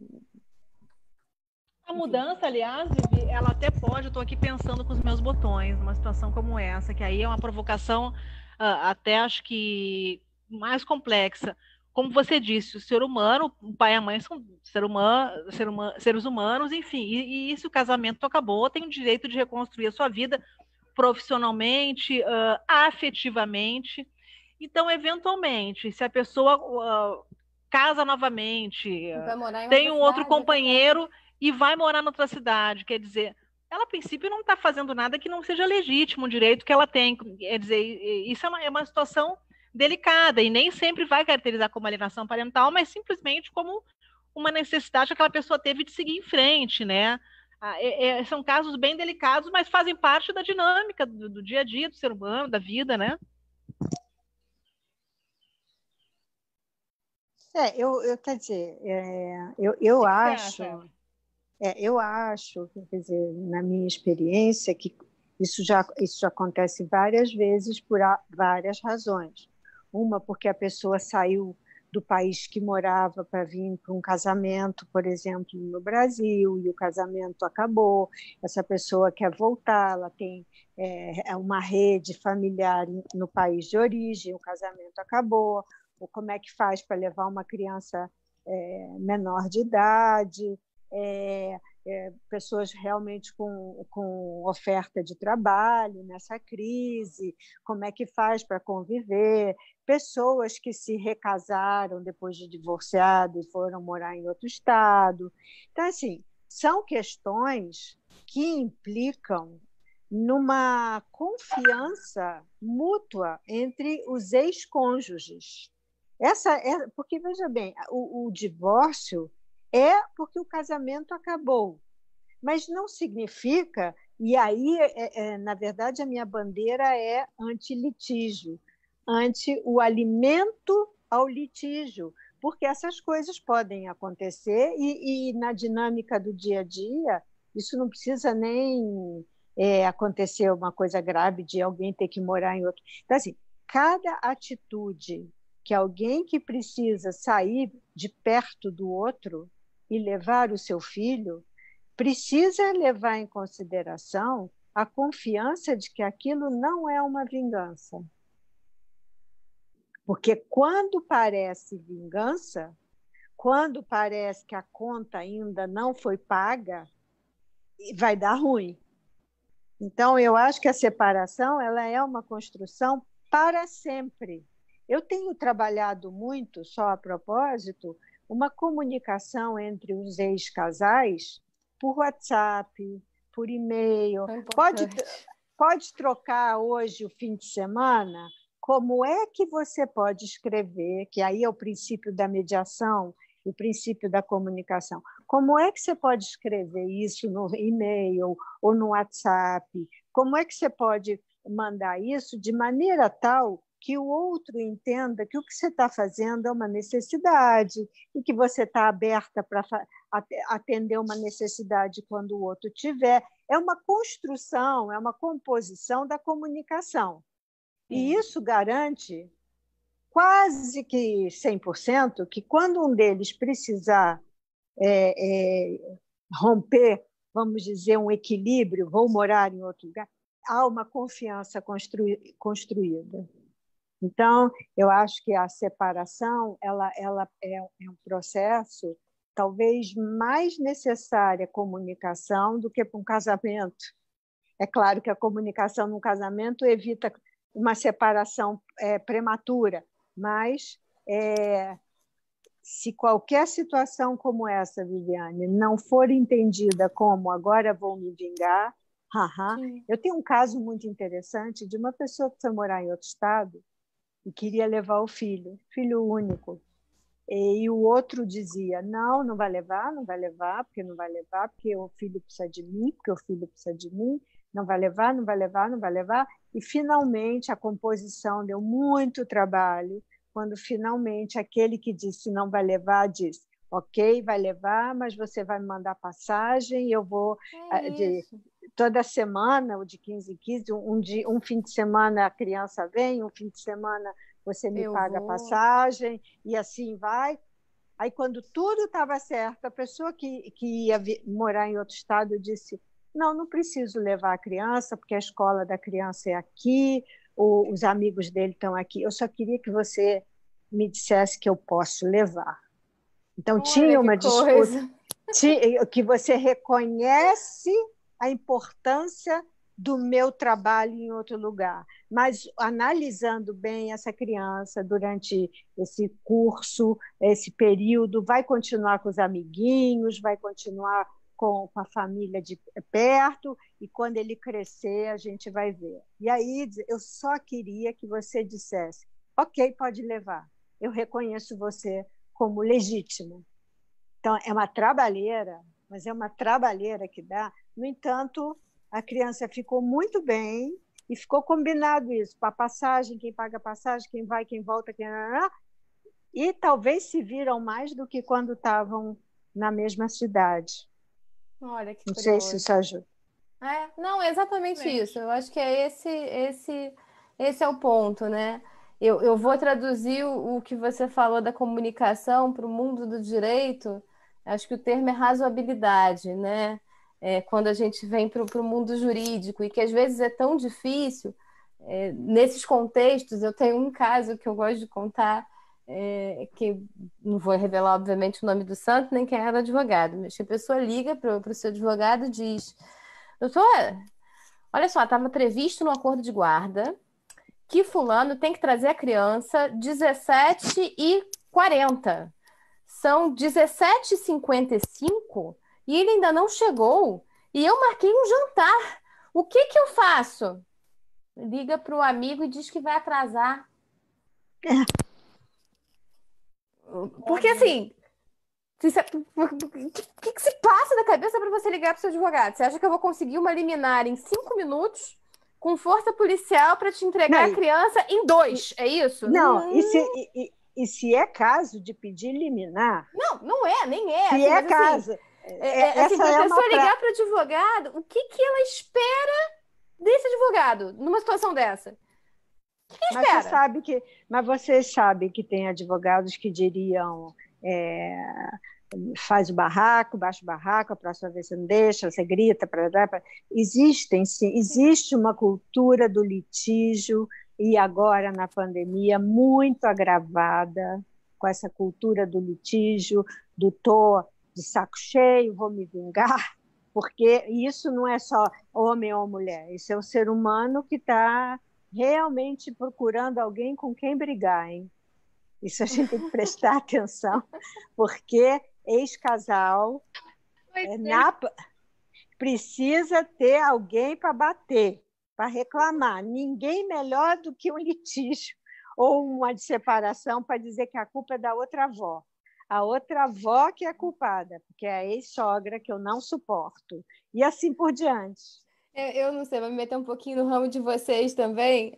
A mudança, aliás, Vivi, ela até pode, eu estou aqui pensando com os meus botões, numa situação como essa, que aí é uma provocação até acho que mais complexa. Como você disse, o ser humano, o pai e a mãe são seres humanos, enfim, e se o casamento acabou, tem o direito de reconstruir a sua vida profissionalmente, afetivamente. Então, eventualmente, se a pessoa casa novamente, tem um outro companheiro e vai morar em outra cidade, quer dizer, ela, a princípio, não está fazendo nada que não seja legítimo, um direito que ela tem. Quer dizer, isso é uma situação delicada e nem sempre vai caracterizar como alienação parental, mas simplesmente como uma necessidade que aquela pessoa teve de seguir em frente, né? São casos bem delicados, mas fazem parte da dinâmica do dia a dia do ser humano, da vida, né? Quer dizer, eu acho, quer dizer, na minha experiência, que isso já acontece várias vezes por várias razões. Uma, porque a pessoa saiu do país que morava para vir para um casamento, por exemplo, no Brasil, e o casamento acabou, essa pessoa quer voltar, ela tem uma rede familiar no país de origem, o casamento acabou, ou como é que faz para levar uma criança menor de idade, pessoas realmente com oferta de trabalho nessa crise, como é que faz para conviver, pessoas que se recasaram depois de divorciados e foram morar em outro estado. Então, assim, são questões que implicam numa confiança mútua entre os ex-cônjuges. Porque, veja bem, o divórcio é porque o casamento acabou, mas não significa, e aí, na verdade, a minha bandeira é anti-litígio, ante o alimento ao litígio, porque essas coisas podem acontecer e na dinâmica do dia a dia, isso não precisa nem acontecer uma coisa grave de alguém ter que morar em outro. Então, assim, cada atitude que alguém que precisa sair de perto do outro e levar o seu filho, precisa levar em consideração a confiança de que aquilo não é uma vingança. Porque quando parece vingança, quando parece que a conta ainda não foi paga, vai dar ruim. Então, eu acho que a separação ela é uma construção para sempre. Eu tenho trabalhado muito, só a propósito, uma comunicação entre os ex-casais por WhatsApp, por e-mail. Pode trocar hoje o fim de semana? Como é que você pode escrever, que aí é o princípio da mediação, o princípio da comunicação. Como é que você pode escrever isso no e-mail ou no WhatsApp? Como é que você pode mandar isso de maneira tal que o outro entenda que o que você está fazendo é uma necessidade e que você está aberta para atender uma necessidade quando o outro tiver. É uma construção, é uma composição da comunicação. E isso garante quase que 100% que quando um deles precisar romper, vamos dizer, um equilíbrio, vou morar em outro lugar, há uma confiança construída. Então, eu acho que a separação ela é um processo talvez mais necessária à comunicação do que para um casamento. É claro que a comunicação num casamento evita uma separação prematura, mas se qualquer situação como essa, Viviane, não for entendida como agora vou me vingar, eu tenho um caso muito interessante de uma pessoa que foi morar em outro estado e queria levar o filho único. E o outro dizia, não vai levar, porque não vai levar, porque o filho precisa de mim, não vai levar. E, finalmente, a composição deu muito trabalho, quando, finalmente, aquele que disse não vai levar, disse, ok, vai levar, mas você vai me mandar passagem, eu vou... toda semana, ou de 15 em 15, um fim de semana a criança vem, um fim de semana você me paga a passagem, e assim vai. Aí, quando tudo estava certo, a pessoa que ia morar em outro estado disse, não preciso levar a criança, porque a escola da criança é aqui, os amigos dele estão aqui, eu só queria que você me dissesse que eu posso levar. Então, tinha uma disputa, que você reconhece a importância do meu trabalho em outro lugar, mas analisando bem essa criança durante esse curso, esse período, vai continuar com os amiguinhos, vai continuar com a família de perto, e quando ele crescer a gente vai ver. E aí eu só queria que você dissesse, ok, pode levar, eu reconheço você como legítimo. Então, é uma trabalheira, mas é uma trabalheira que dá. No entanto, a criança ficou muito bem e ficou combinado isso, para a passagem, quem paga a passagem, quem vai, quem volta, quem... E talvez se viram mais do que quando estavam na mesma cidade. Olha que Não curioso. sei se isso ajuda. Não, é exatamente isso. Eu acho que é esse é o ponto, né? Eu vou traduzir o que você falou da comunicação para o mundo do direito. Acho que o termo é razoabilidade, né? Quando a gente vem para o mundo jurídico e que às vezes é tão difícil. Nesses contextos, eu tenho um caso que eu gosto de contar, que não vou revelar, obviamente, o nome do santo, nem quem era o advogado, mas que a pessoa liga para o seu advogado e diz: doutor, olha só, estava previsto no acordo de guarda que fulano tem que trazer a criança 17h40. São 17h55 e ele ainda não chegou e eu marquei um jantar. O que que eu faço? Liga para o amigo e diz que vai atrasar. Porque assim, o que se passa da cabeça para você ligar para o seu advogado? Você acha que eu vou conseguir uma liminar em 5 minutos com força policial para te entregar a criança em 2? É isso? Não, e se é caso de pedir liminar? Não é, nem é. Se assim, é mas, caso. assim, para a pessoa ligar para o advogado, o que ela espera desse advogado numa situação dessa? O que espera? Mas você sabe que tem advogados que diriam: faz o barraco, baixa o barraco, a próxima vez você não deixa, você grita. Existe uma cultura do litígio, e agora na pandemia, muito agravada com essa cultura do litígio, do tô de saco cheio, vou me vingar, porque isso não é só homem ou mulher, isso é o ser humano que está realmente procurando alguém com quem brigar, hein? Isso a gente tem que prestar atenção, porque ex-casal precisa ter alguém para bater, para reclamar. Ninguém melhor do que um litígio ou uma de separação para dizer que a culpa é da outra avó. A outra avó que é culpada, porque é a ex-sogra que eu não suporto. E assim por diante. Eu não sei, vou me meter um pouquinho no ramo de vocês também.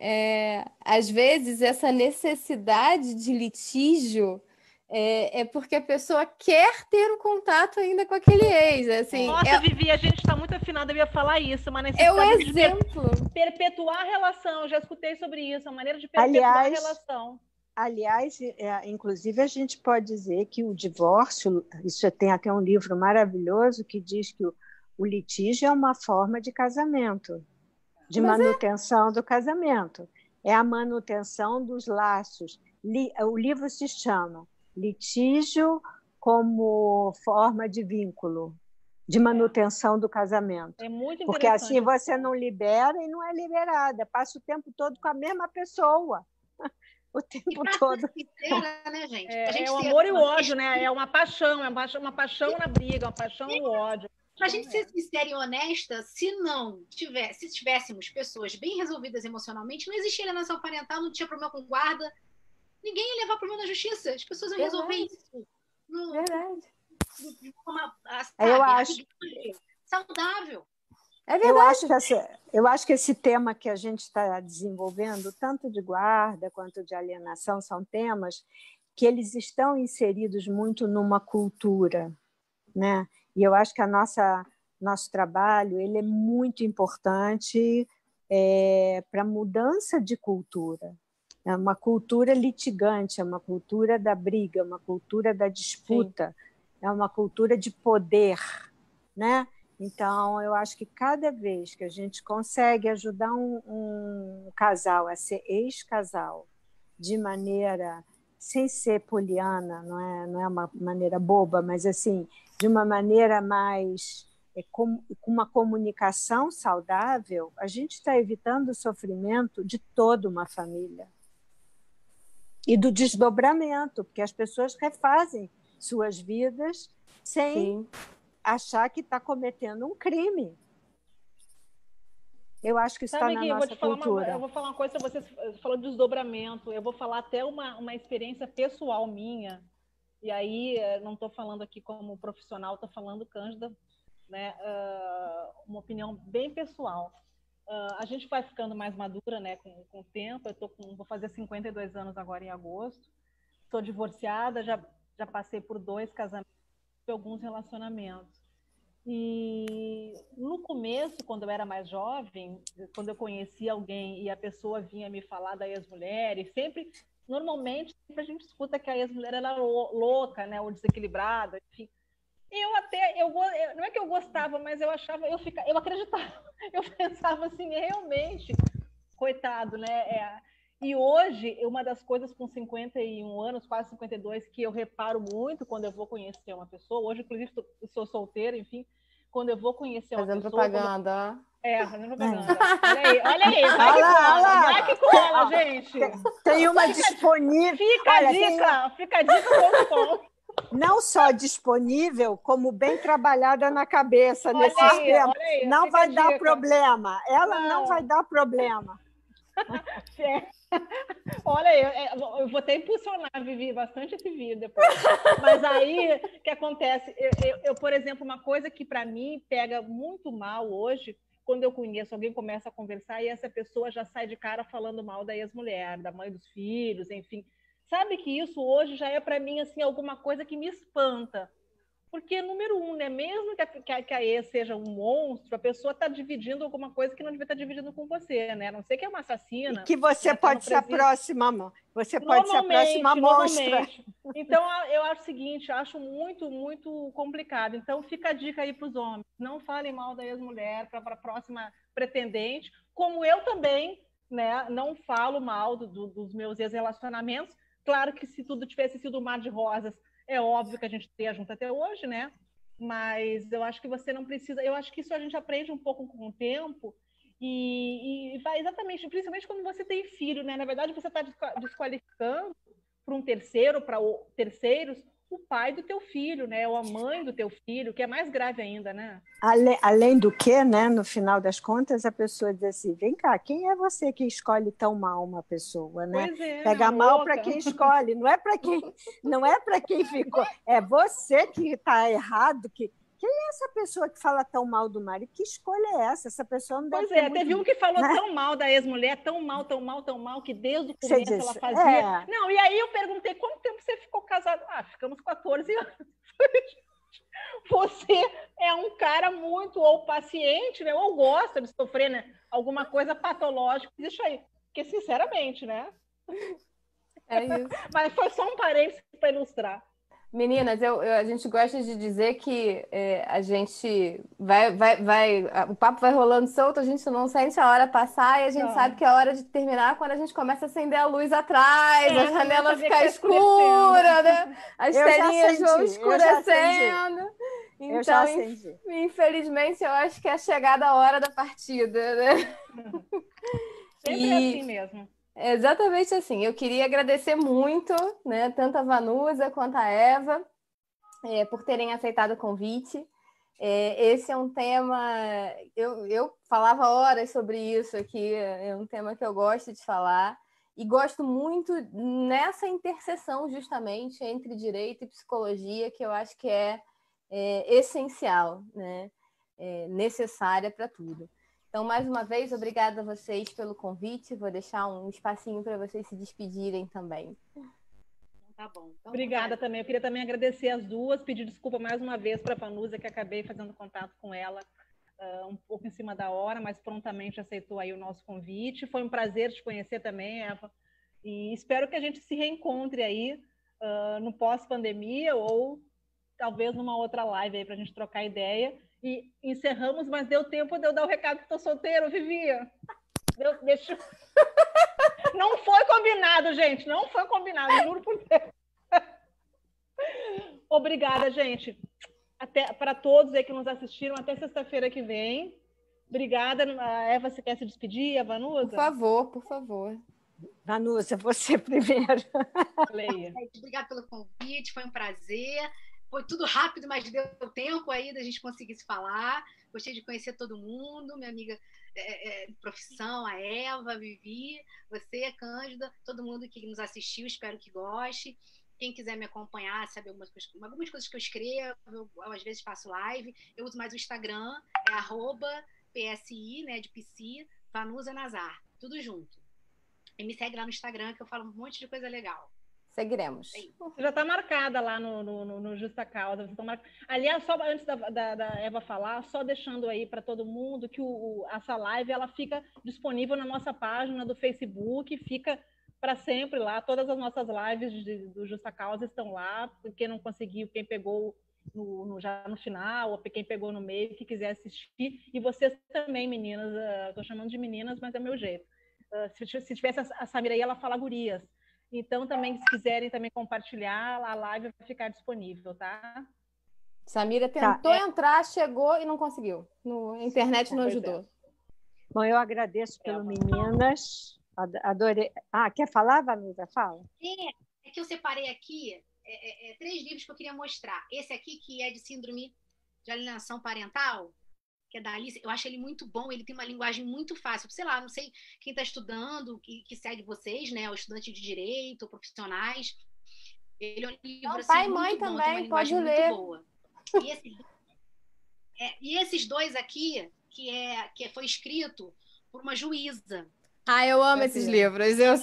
Às vezes, essa necessidade de litígio é porque a pessoa quer ter um contato ainda com aquele ex. Assim, Nossa, Vivi, a gente está muito afinada, eu ia falar isso. Uma necessidade de perpetuar a relação. Eu já escutei sobre isso, uma maneira de perpetuar a relação. Aliás, inclusive, a gente pode dizer que o divórcio, isso tem até um livro maravilhoso que diz que o litígio é uma forma de casamento, de manutenção do casamento. É a manutenção dos laços. O livro se chama Litígio como forma de vínculo, de manutenção do casamento. É muito interessante. Porque assim você não libera e não é liberada, passa o tempo todo com a mesma pessoa. O tempo todo. Sincera, né, gente? É o amor e o ódio, né? É uma paixão na briga, uma paixão no ódio. Para a gente ser sincera e honesta, se tivéssemos pessoas bem resolvidas emocionalmente, não existiria relação parental, não tinha problema com guarda, ninguém ia levar problema na justiça. As pessoas iam resolver isso. Verdade. De forma, eu acho saudável. É verdade. Eu acho que esse tema que a gente está desenvolvendo, tanto de guarda quanto de alienação, são temas que eles estão inseridos muito numa cultura, né? E eu acho que nosso trabalho ele é muito importante para a mudança de cultura. É uma cultura litigante, é uma cultura da briga, é uma cultura da disputa, é uma cultura de poder, né? Então, eu acho que cada vez que a gente consegue ajudar um casal a ser ex-casal de maneira, sem ser poliana, não é uma maneira boba, mas assim, de uma maneira mais com uma comunicação saudável, a gente está evitando o sofrimento de toda uma família. E do desdobramento, porque as pessoas refazem suas vidas sem achar que está cometendo um crime. Eu acho que isso está na nossa cultura. Eu vou falar uma coisa, você falou de desdobramento, eu vou falar até uma experiência pessoal minha. E aí, não estou falando aqui como profissional, estou falando, Cândida, né, uma opinião bem pessoal. A gente vai ficando mais madura, né, com o tempo. Vou fazer 52 anos agora em agosto. Sou divorciada, já passei por 2 casamentos e alguns relacionamentos. E no começo, quando eu era mais jovem, quando eu conhecia alguém e a pessoa vinha me falar da ex-mulher, e normalmente a gente escuta que a ex-mulher era louca, né, ou desequilibrada, enfim. Não é que eu gostava, mas eu achava, eu acreditava, eu pensava assim, realmente, coitado, né? E hoje, uma das coisas com 51 anos, quase 52, que eu reparo muito quando eu vou conhecer uma pessoa, hoje, inclusive, sou solteira, enfim, quando eu vou conhecer uma Fazendo pessoa... propaganda, fazendo propaganda. Olha aí, vai que cola, gente. Tem uma disponível. Fica a dica. Não só disponível, como bem trabalhada na cabeça nesse esquema. Não vai dar problema. Ela não vai dar problema. Olha aí, eu vou até impulsionar, Vivi, bastante esse vídeo depois. Mas aí, o que acontece? Eu, por exemplo, uma coisa que para mim pega muito mal hoje, quando eu conheço alguém, começa a conversar e essa pessoa já sai de cara falando mal da ex-mulher, da mãe dos filhos, enfim. Sabe que isso hoje já é para mim assim alguma coisa que me espanta. Porque, número 1, né? Mesmo que a ex seja um monstro, a pessoa está dividindo alguma coisa que não devia estar dividindo com você, né? A não ser que é uma assassina. E que você pode ser a próxima, mãe. Você pode ser a próxima monstra. Então, eu acho o seguinte, acho muito, muito complicado. Então, fica a dica aí para os homens. Não falem mal da ex-mulher para a próxima pretendente, como eu também, né? Não falo mal dos meus ex-relacionamentos. Claro que se tudo tivesse sido um mar de rosas, é óbvio que a gente esteja junto até hoje, né? Mas eu acho que você não precisa... Eu acho que isso a gente aprende um pouco com o tempo e vai exatamente... Principalmente quando você tem filho, né? Na verdade, você está desqualificando para um terceiro, para terceiros, o pai do teu filho, né? Ou a mãe do teu filho, que é mais grave ainda, né? Além do que, né, no final das contas, a pessoa diz assim, vem cá, quem é você que escolhe tão mal uma pessoa, né? Pois é, pega mal para quem escolhe, não é para quem ficou, é você que está errado, quem é essa pessoa que fala tão mal do marido? Que escolha é essa? Essa pessoa não deve ter muito... teve um que falou, né? Tão mal da ex-mulher, tão mal, que desde o começo ela fazia... Não, e aí eu perguntei, quanto tempo você ficou casado? Ficamos 14 anos. Você é um cara muito ou paciente, né? Ou gosta de sofrer, né? Alguma coisa patológica, deixa aí. Porque, sinceramente, né? É isso. Mas foi só um parênteses para ilustrar. Meninas, a gente gosta de dizer que a gente o papo vai rolando solto, a gente não sente a hora passar e a gente sabe que é hora de terminar quando a gente começa a acender a luz atrás, a janela ficar escura, né? As telinhas vão escurecendo. Então, infelizmente, eu acho que é chegada a hora da partida, né? Sempre é assim mesmo. É exatamente assim. Eu queria agradecer muito, né, tanto a Vanusa quanto a Eva, por terem aceitado o convite. Esse é um tema... Eu falava horas sobre isso aqui, é um tema que eu gosto de falar. E gosto muito nessa interseção, justamente, entre direito e psicologia, que eu acho que é essencial, né? Necessária para tudo. Então, mais uma vez, obrigada a vocês pelo convite. Vou deixar um espacinho para vocês se despedirem também. Tá bom. Então, obrigada também. Eu queria também agradecer as duas, pedir desculpa mais uma vez para a Vanusa, que acabei fazendo contato com ela um pouco em cima da hora, mas prontamente aceitou aí o nosso convite. Foi um prazer te conhecer também, Eva. E espero que a gente se reencontre aí no pós-pandemia ou talvez numa outra live aí para a gente trocar ideia. E encerramos, mas deu tempo de eu dar o recado que estou solteiro, Vivi. Deixa... Não foi combinado, gente. Não foi combinado, juro por Deus. Obrigada, gente. Até para todos aí que nos assistiram. Até sexta-feira que vem. Obrigada. A Eva, você quer se despedir? A Vanusa? Por favor. Vanusa, você primeiro. Leia. Obrigada pelo convite, foi um prazer. Foi tudo rápido, mas deu tempo aí da gente conseguir se falar. Gostei de conhecer todo mundo, minha amiga de profissão, a Eva, a Vivi, você, a Cândida, todo mundo que nos assistiu, espero que goste. Quem quiser me acompanhar, saber algumas coisas que eu escrevo, eu às vezes faço live. Eu uso mais o Instagram, @PSI, né, de PC, Vanusa Nazar, tudo junto. E me segue lá no Instagram, que eu falo um monte de coisa legal. Seguiremos. Você já está marcada lá no Justa Causa. Você tá Aliás, só antes da Eva falar, só deixando aí para todo mundo que essa live ela fica disponível na nossa página do Facebook, fica para sempre lá. Todas as nossas lives do Justa Causa estão lá. Quem não conseguiu, quem pegou já no final, ou quem pegou no meio, que quiser assistir. E vocês também, meninas. Estou chamando de meninas, mas é o meu jeito. Se tivesse a Samira aí, ela fala gurias. Então, também, se quiserem também compartilhar, a live vai ficar disponível, tá? Samira tentou entrar, chegou e não conseguiu. A internet não ajudou. Bom, eu agradeço pelo Meninas. Adorei. Quer falar, Vanusa? Fala. É que eu separei aqui 3 livros que eu queria mostrar. Esse aqui, que é de síndrome de alienação parental, que é da Alice, eu acho ele muito bom, ele tem uma linguagem muito fácil. Sei lá, não sei quem está estudando, que segue vocês, né? O estudante de direito, profissionais. Ele é um livro assim, pai e muito mãe bom, também, tem uma linguagem pode ler. muito boa. E esses 2 aqui, que foi escrito por uma juíza. Eu amo esses livros. Eu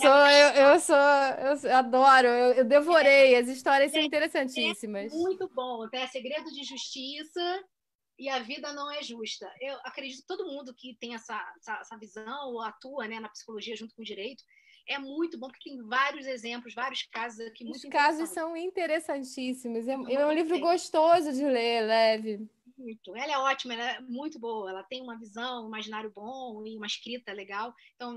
adoro, eu devorei. As histórias são interessantíssimas. Muito bom. É Segredo de Justiça e A Vida Não é Justa. Eu acredito que todo mundo que tem essa visão ou atua, né, na psicologia junto com o direito, é muito bom, porque tem vários exemplos, vários casos aqui muito interessantes. Os casos são interessantíssimos. É um livro gostoso de ler, leve. Muito. Ela é ótima, ela é muito boa. Ela tem uma visão, um imaginário bom e uma escrita legal. Então,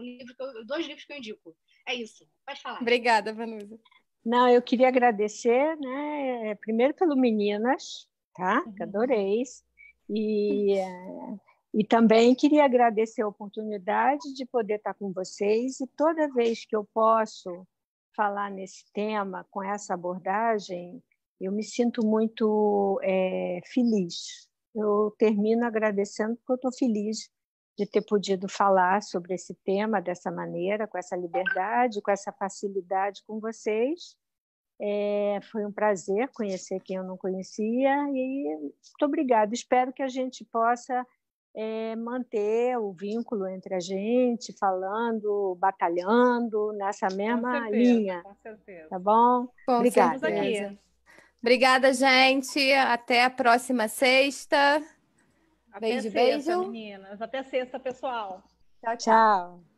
2 livros que eu indico. É isso. Pode falar. Obrigada, Vanusa. Não, eu queria agradecer, né, primeiro pelo Meninas, tá? Que adorei. E também queria agradecer a oportunidade de poder estar com vocês. E toda vez que eu posso falar nesse tema, com essa abordagem, eu me sinto muito feliz. Eu termino agradecendo porque eu estou feliz de ter podido falar sobre esse tema dessa maneira, com essa liberdade, com essa facilidade com vocês. Foi um prazer conhecer quem eu não conhecia e muito obrigada. Espero que a gente possa manter o vínculo entre a gente, falando, batalhando nessa mesma linha. Com certeza. Tá bom? Obrigada. Aqui. Obrigada, gente. Até a próxima sexta. Até Beijo. Meninas. Até sexta, pessoal. Tchau. Tchau.